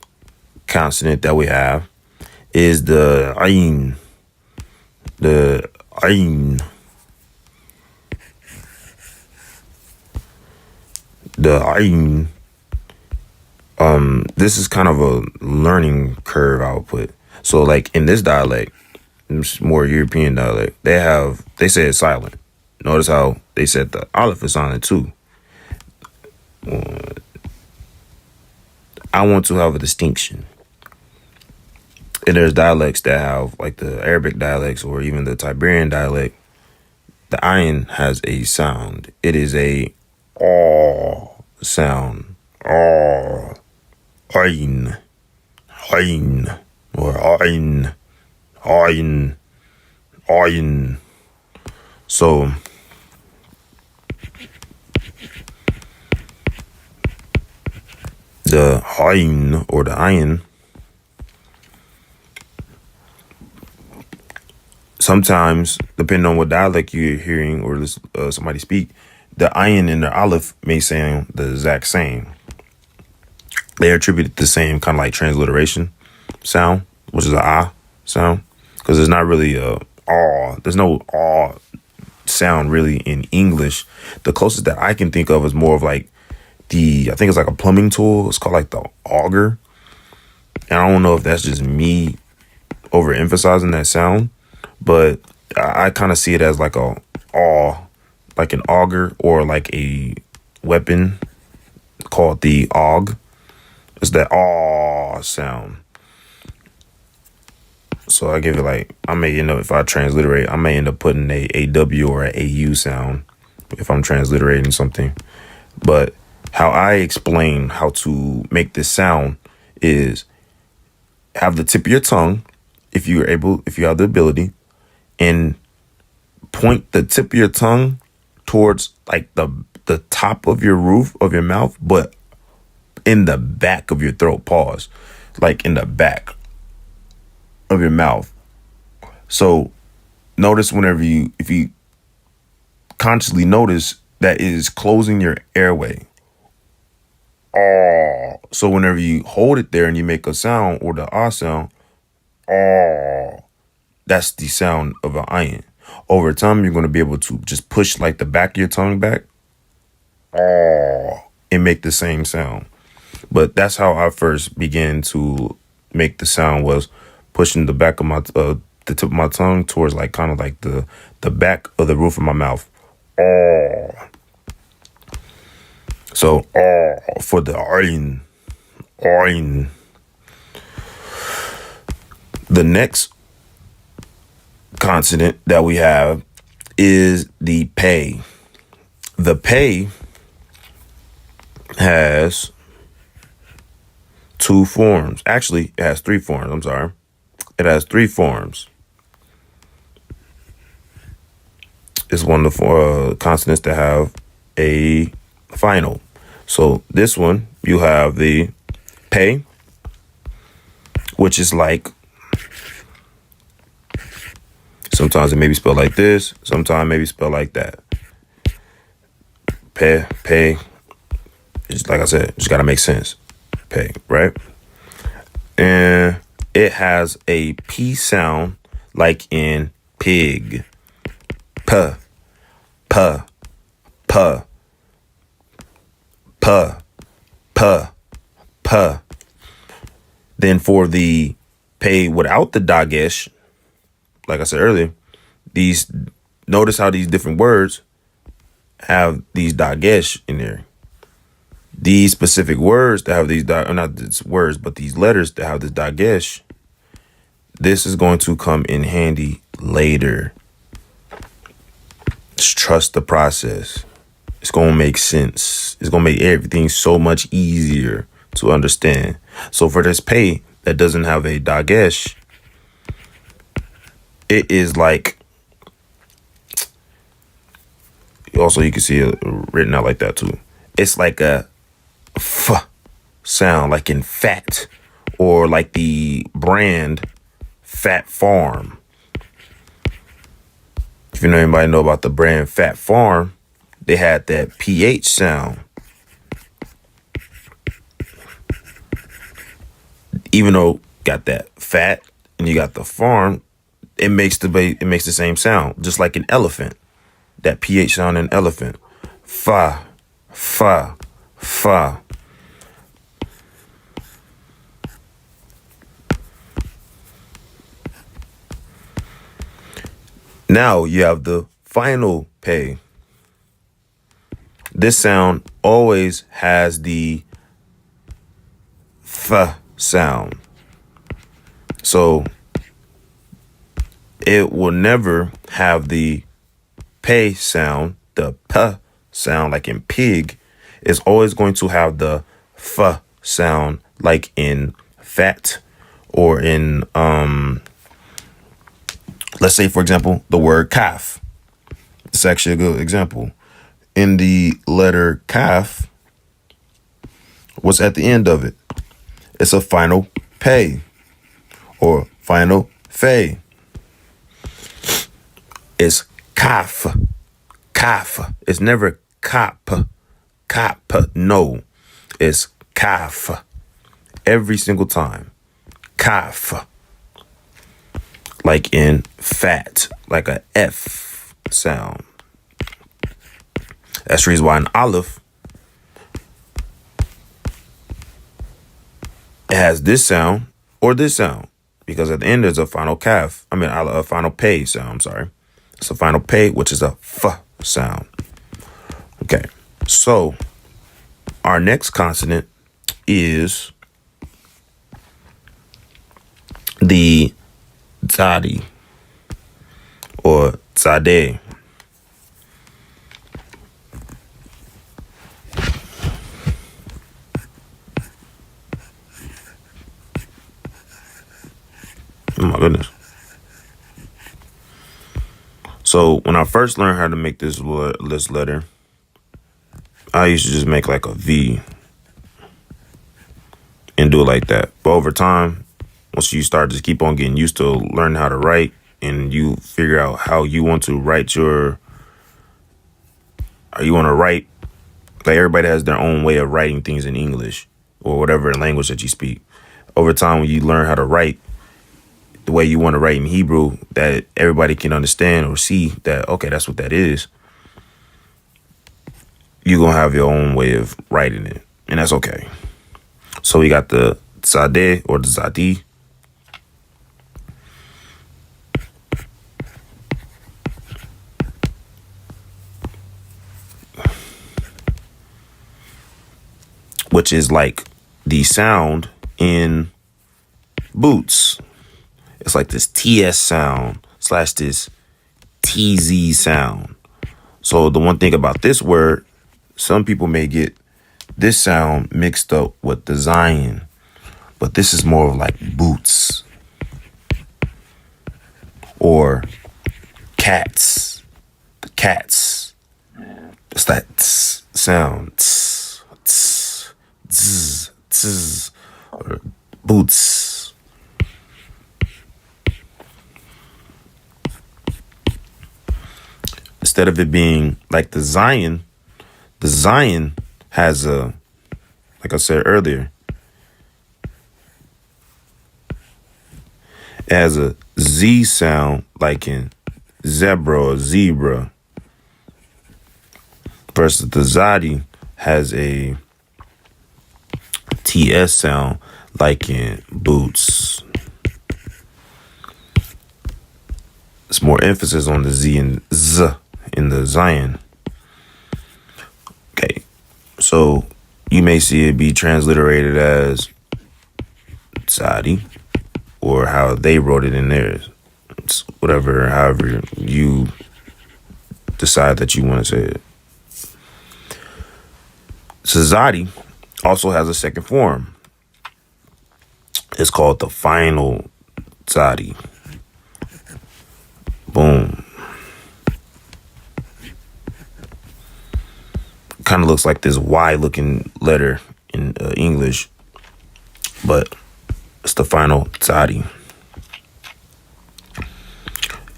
A: consonant that we have is the ayin. The ayin. The ayin. This is kind of a learning curve, I would put. So like in this dialect, more European dialect, they say it's silent. Notice how they said the Aleph is silent too. I want to have a distinction. And there's dialects that have, like the Arabic dialects or even the Tiberian dialect, the ayin has a sound. It is a sound. Ayin. Ayin. Or ayin. Ayin. Ayin. So the ayin or the ayin, sometimes, depending on what dialect you're hearing or somebody speak, the ayin and the aleph may sound the exact same. They attribute the same kind of like transliteration sound, which is a ah sound, because there's not really a ah. There's no ah sound really in English. The closest that I can think of is more of like I think it's like a plumbing tool. It's called like the auger. And I don't know if that's just me overemphasizing that sound, but I kind of see it as like like an auger or like a weapon called the aug. It's that sound. So I give it like, I may end up, if I transliterate, I may end up putting a W or a AU sound if I'm transliterating something. But how I explain how to make this sound is have the tip of your tongue, if you have the ability, and point the tip of your tongue towards like the top of your roof of your mouth, but in the back of your throat. Pause. Like in the back of your mouth. So notice if you consciously notice that it is closing your airway. So whenever you hold it there and you make a sound or the ah sound, that's the sound of an ayin. Over time, you're going to be able to just push like the back of your tongue back and make the same sound. But that's how I first began to make the sound, was pushing the back of my the tip of my tongue towards like kind of like the back of the roof of my mouth. So for the ayin. The next consonant that we have is the pay. The pay has two forms. Actually, it has three forms. I'm sorry. It has three forms. It's one of the consonants that have a final. So this one, you have the pay, which is like, sometimes it may be spelled like this, sometimes it may be spelled like that. Pay. It's like I said, just gotta make sense. Pay, right? And it has a P sound like in pig. P. Then for the pay without the dagesh, like I said earlier, notice how these different words have these dagesh in there. These specific words that have these, not these words, but these letters that have this dagesh, this is going to come in handy later. Just trust the process. It's going to make sense. It's going to make everything so much easier to understand. So for this pay that doesn't have a dagesh, it is like, also you can see it written out like that too. It's like a f sound, like in fat, or like the brand Fat Farm. If you know anybody know about the brand Fat Farm, they had that PH sound. Even though got that fat and you got the farm, it makes the same sound, just like an elephant. That PH sound in elephant. Fa. Now you have the final pay. This sound always has the th sound. So it will never have the pay sound, the p sound like in pig. It's always going to have the f sound like in fat, or in let's say, for example, the word kaf. It's actually a good example. In the letter kaf, what's at the end of it? It's a final pay or final fay. It's kaf. It's never kap. No, it's kaf. Every single time. Kaf. Like in fat, like a F sound. That's the reason why in Aleph, it has this sound or this sound, because at the end there's a final kaf. A final pay sound. I'm sorry. It's a final pay, which is a f sound. Okay. So our next consonant is the tzadi or tzadeh. Oh my goodness. So when I first learned how to make this letter, I used to just make like a V and do it like that. But over time, once you start to keep on getting used to learning how to write, and you figure out how you want to write like everybody has their own way of writing things in English or whatever language that you speak. Over time, when you learn how to write the way you want to write in Hebrew, that everybody can understand or see that, okay, that's what that is, you're going to have your own way of writing it. And that's okay. So we got the tzadeh or the zadi. Which is like the sound in boots. It's like this TS sound / this TZ sound. So the one thing about this word, some people may get this sound mixed up with the Zion, but this is more of like boots or cats. The cats. It's that tss sound. Tss, tss, tss, tss, or boots. Instead of it being like the Zion has a, like I said earlier, it has a Z sound like in zebra or zebra, versus the Zadi has a TS sound like in boots. It's more emphasis on the Z and Z in the Zion. Okay, so you may see it be transliterated as Zadi, or how they wrote it in theirs. It's whatever, however you decide that you want to say it. So Zadi also has a second form. It's called the final Zadi. Boom. Kind of looks like this Y looking letter in English, but it's the final Zadi.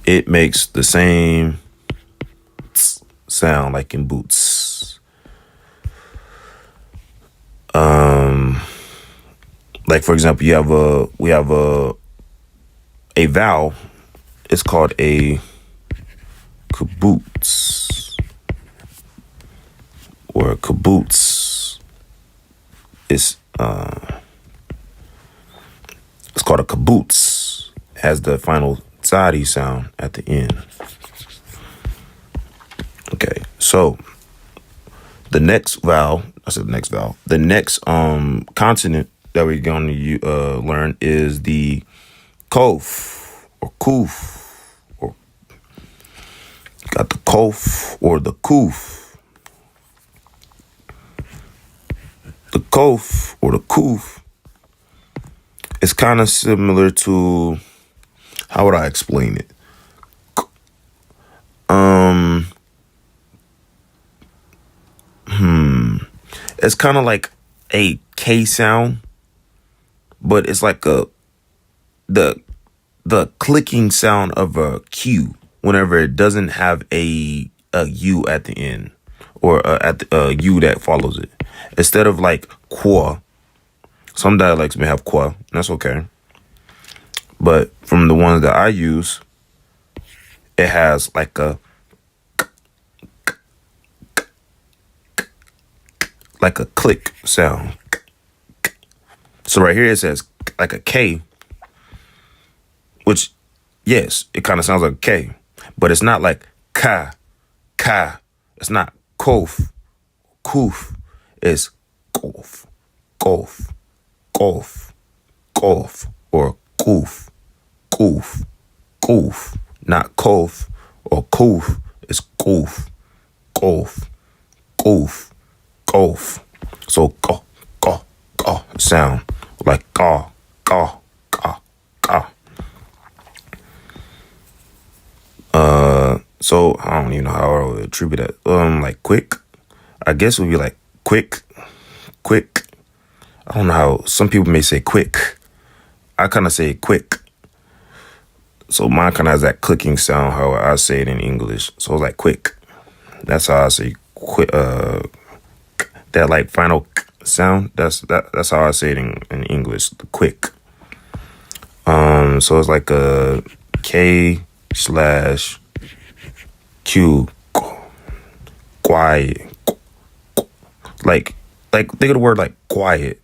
A: It makes the same sound like in boots. Like for example, we have a vowel. It's called a kibbutz or a kibbutz. It's called a kibbutz. It has the final tzadi sound at the end. Okay, so the next consonant that we're going to learn is the kof or kuf. Or got the kof or the kuf. The kof or the kuf is kind of similar to, how would I explain it? It's kind of like a K sound, but it's like the clicking sound of a Q whenever it doesn't have a U at the end, or at the U that follows it. Instead of like qua, some dialects may have qua, and that's okay. But from the ones that I use, it has like a click sound. So right here it says like a K, which, yes, it kind of sounds like a K, but it's not like ka. It's not kof, kuf. It's kof, kof, kof, kof, or kuf, kuf, kuf. Not kof or kuf. It's kuf, kof, kuf, kof. So go sound like ga. So I don't even know how I would attribute that. Like quick, I guess it would be like quick. I don't know how some people may say quick. I kind of say quick. So mine kind of has that clicking sound how I say it in English. So it's like quick. That's how I say quick. That like final sound. That's how I say it in English. The quick. So it's like a K/Q. Quiet. Like think of the word like quiet.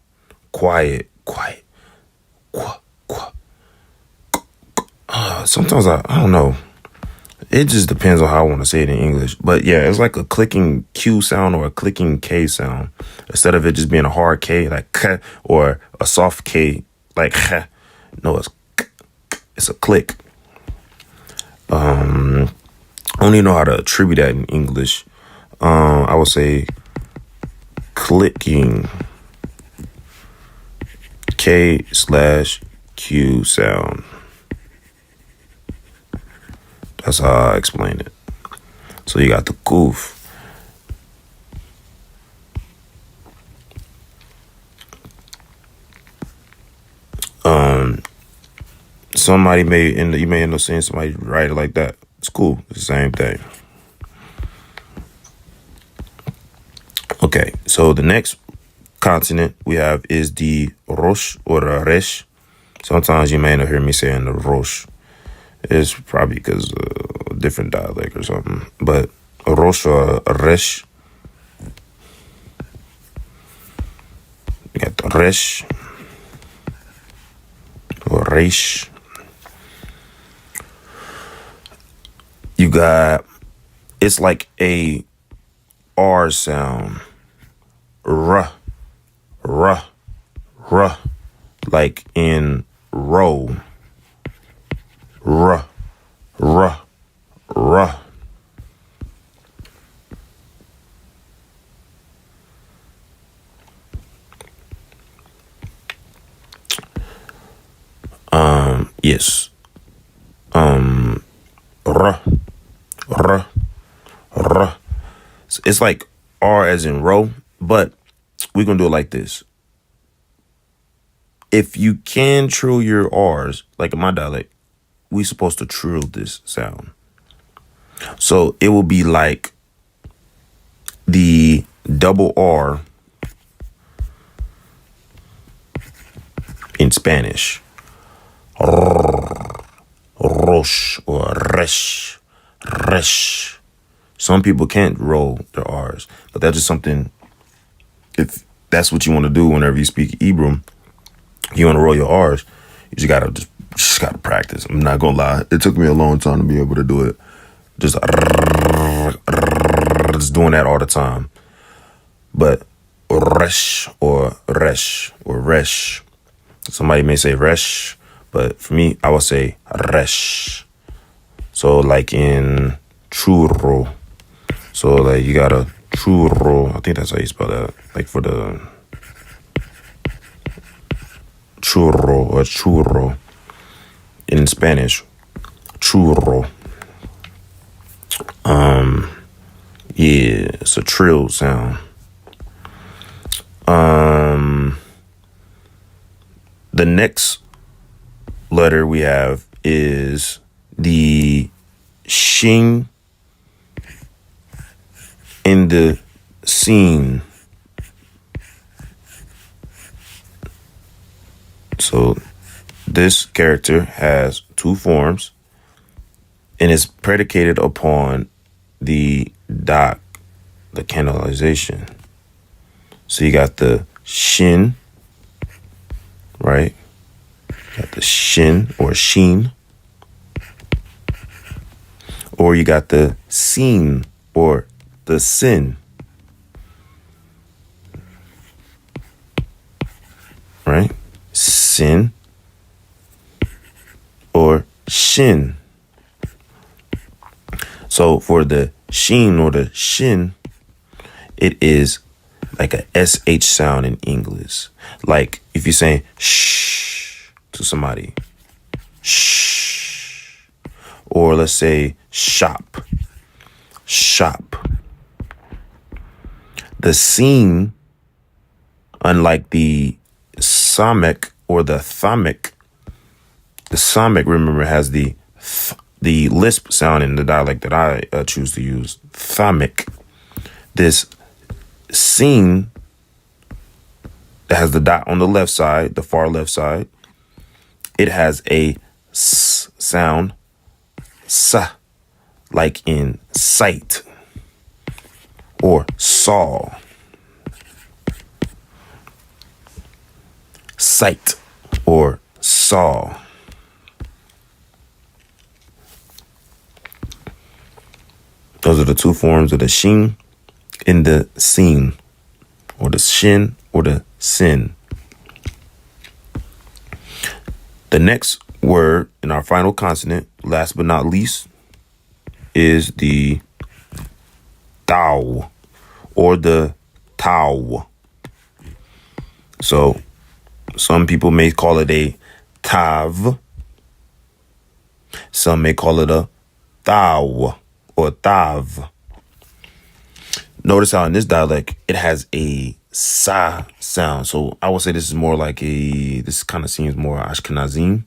A: Sometimes I don't know. It just depends on how I want to say it in English. But yeah, it's like a clicking Q sound or a clicking K sound. Instead of it just being a hard K, like K, or a soft K, like K. No, it's K. It's a click. I don't even know how to attribute that in English. I would say clicking. K/Q sound. That's how I explain it. So you got the kuf. Somebody you may end up seeing somebody write it like that. It's cool. It's the same thing. Okay, so the next consonant we have is the rosh or the resh. Sometimes you may not hear me saying the rosh. It's probably because a different dialect or something. But rosh or resh. You got the resh or resh. You got, it's like a R sound. Ruh, ruh, ruh. Like in row. Ruh, ruh, ruh. Yes. Ruh, ruh, ruh. It's like R as in row, but we're going to do it like this. If you can trill your R's, like in my dialect, we supposed to trill this sound. So it will be like the double R in Spanish. Rosh or resh, resh. Some people can't roll their R's, but that's just something, if that's what you want to do whenever you speak Hebrew, you want to roll your R's, you just gotta practice. I'm not gonna lie. It took me a long time to be able to do it. Just doing that all the time. But resh or resh or resh. Somebody may say resh, but for me, I would say resh. So like in churro. So like you got a churro. I think that's how you spell that. Like for the churro or churro in Spanish. Churro. Yeah, it's a trill sound. The next letter we have is the shin in the scene. So this character has two forms and is predicated upon the dot, the canalization. So you got the shin, right? Got the shin or sheen. Or you got the sin or the sin. Right? Sin or shin. So for the sheen or the shin, it is like a SH sound in English. Like if you're saying shh to somebody, shh. Or let's say shop, shop. The scene, unlike the samic or the thammic, the samic, remember, has the lisp sound in the dialect that I choose to use, thammic. This scene that has the dot on the left side, the far left side, it has a s sound, sa, like in sight or saw. Sight or saw. Those are the two forms of the shin in the scene, or the shin or the sin. The next word in our final consonant, last but not least, is the Tau or the Tau. So some people may call it a Tav. Some may call it a Thou or Tav. Notice how in this dialect it has a Sa sound. So I would say this is more like this kind of seems more Ashkenazim,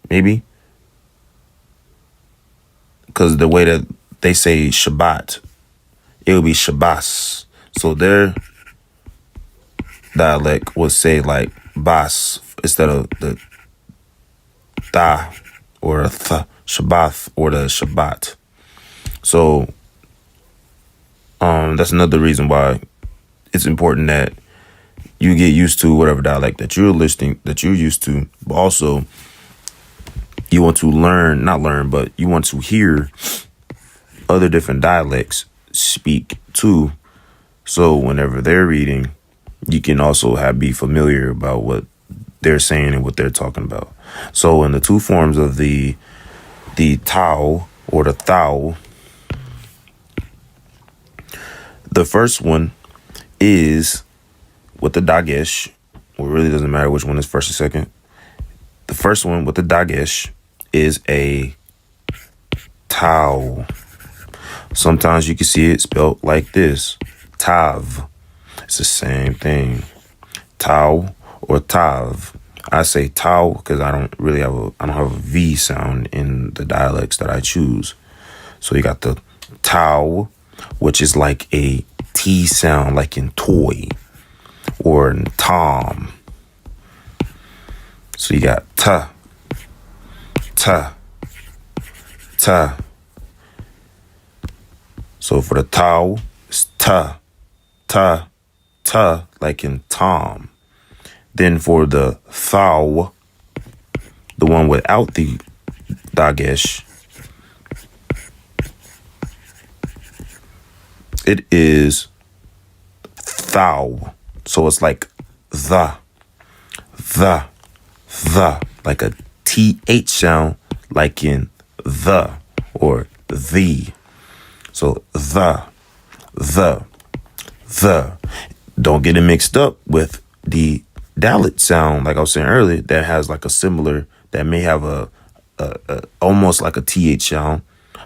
A: maybe. Because the way that they say Shabbat, it would be Shabbos. So their dialect would say like Bas instead of the Ta or Th, Shabbat or the Shabbat. So that's another reason why it's important that you get used to whatever dialect that you're used to, but also you want to but you want to hear other different dialects speak too. So whenever they're reading, you can also be familiar about what they're saying and what they're talking about. So in the two forms of the Tau or the Thou, the first one is with the Dagesh. Well, it really doesn't matter which one is first or second. The first one with the Dagesh is a Tau. Sometimes you can see it spelled like this, Tav. It's the same thing, Tau or Tav. I say Tau because I don't have a V sound in the dialects that I choose. So you got the Tau, which is like a T sound, like in toy or in Tom. So you got ta, ta, ta. So for the Tau, it's ta, ta, ta, like in Tom. Then for the Thou, the one without the Dagesh, it is Thou. So it's like the, like a TH sound, like in the or the. So the. Don't get it mixed up with the Dalit sound, like I was saying earlier, that has like a similar, that may have a almost like a TH sound,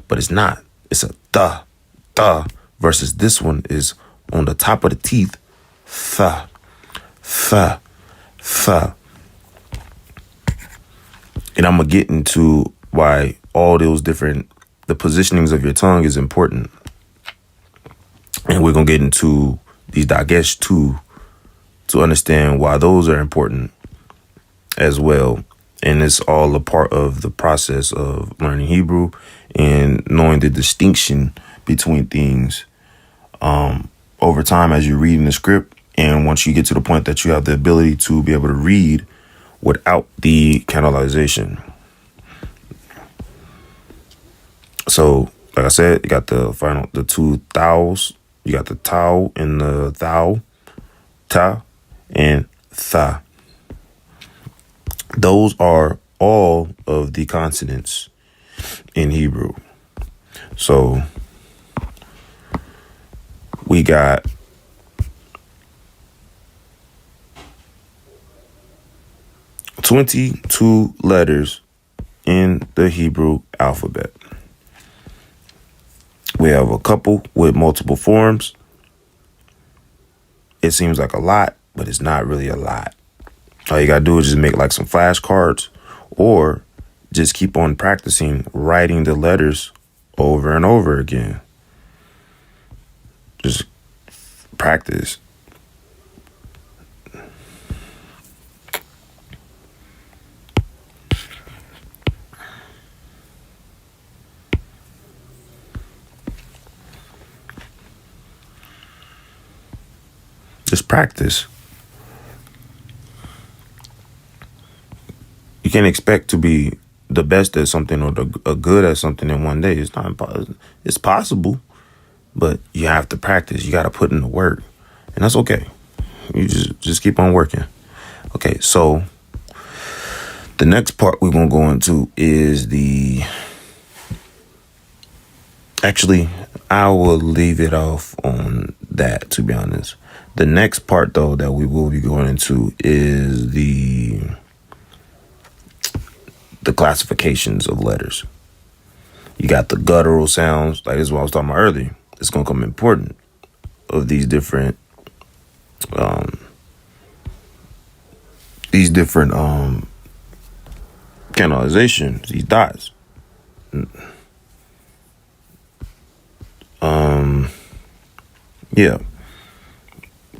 A: but it's not. It's a the, versus this one is on the top of the teeth, th. And I'm going to get into why all those different, the positionings of your tongue is important. And we're going to get into these Dagesh too, to understand why those are important as well. And it's all a part of the process of learning Hebrew and knowing the distinction between things over time as you're reading the script. And once you get to the point that you have the ability to be able to read without the canalization. So, like I said, you got the two thous. You got the Tau and the Thou, Ta and Tha. Those are all of the consonants in Hebrew. So we got (22) letters in the Hebrew alphabet. We have a couple with multiple forms. It seems like a lot, but it's not really a lot. All you got to do is just make like some flashcards or just keep on practicing writing the letters over and over again. Just practice. Just practice. You can't expect to be the best at something or a good at something in one day. It's not impossible. It's possible, but you have to practice. You got to put in the work, and that's okay. You just keep on working. Okay, so The next part we're going to go into is actually, I will leave it off on that, to be honest. The next part, though, that we will be going into is the classifications of letters. You got the guttural sounds, like this is what I was talking about earlier. It's going to come important of these different canalizations, these dots. Yeah.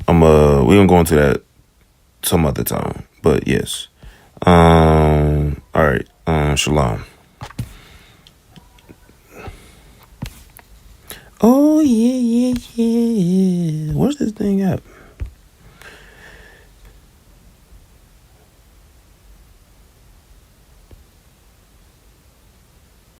A: We're gonna go into that some other time. But yes. All right. Shalom. Oh yeah. Where's this thing at?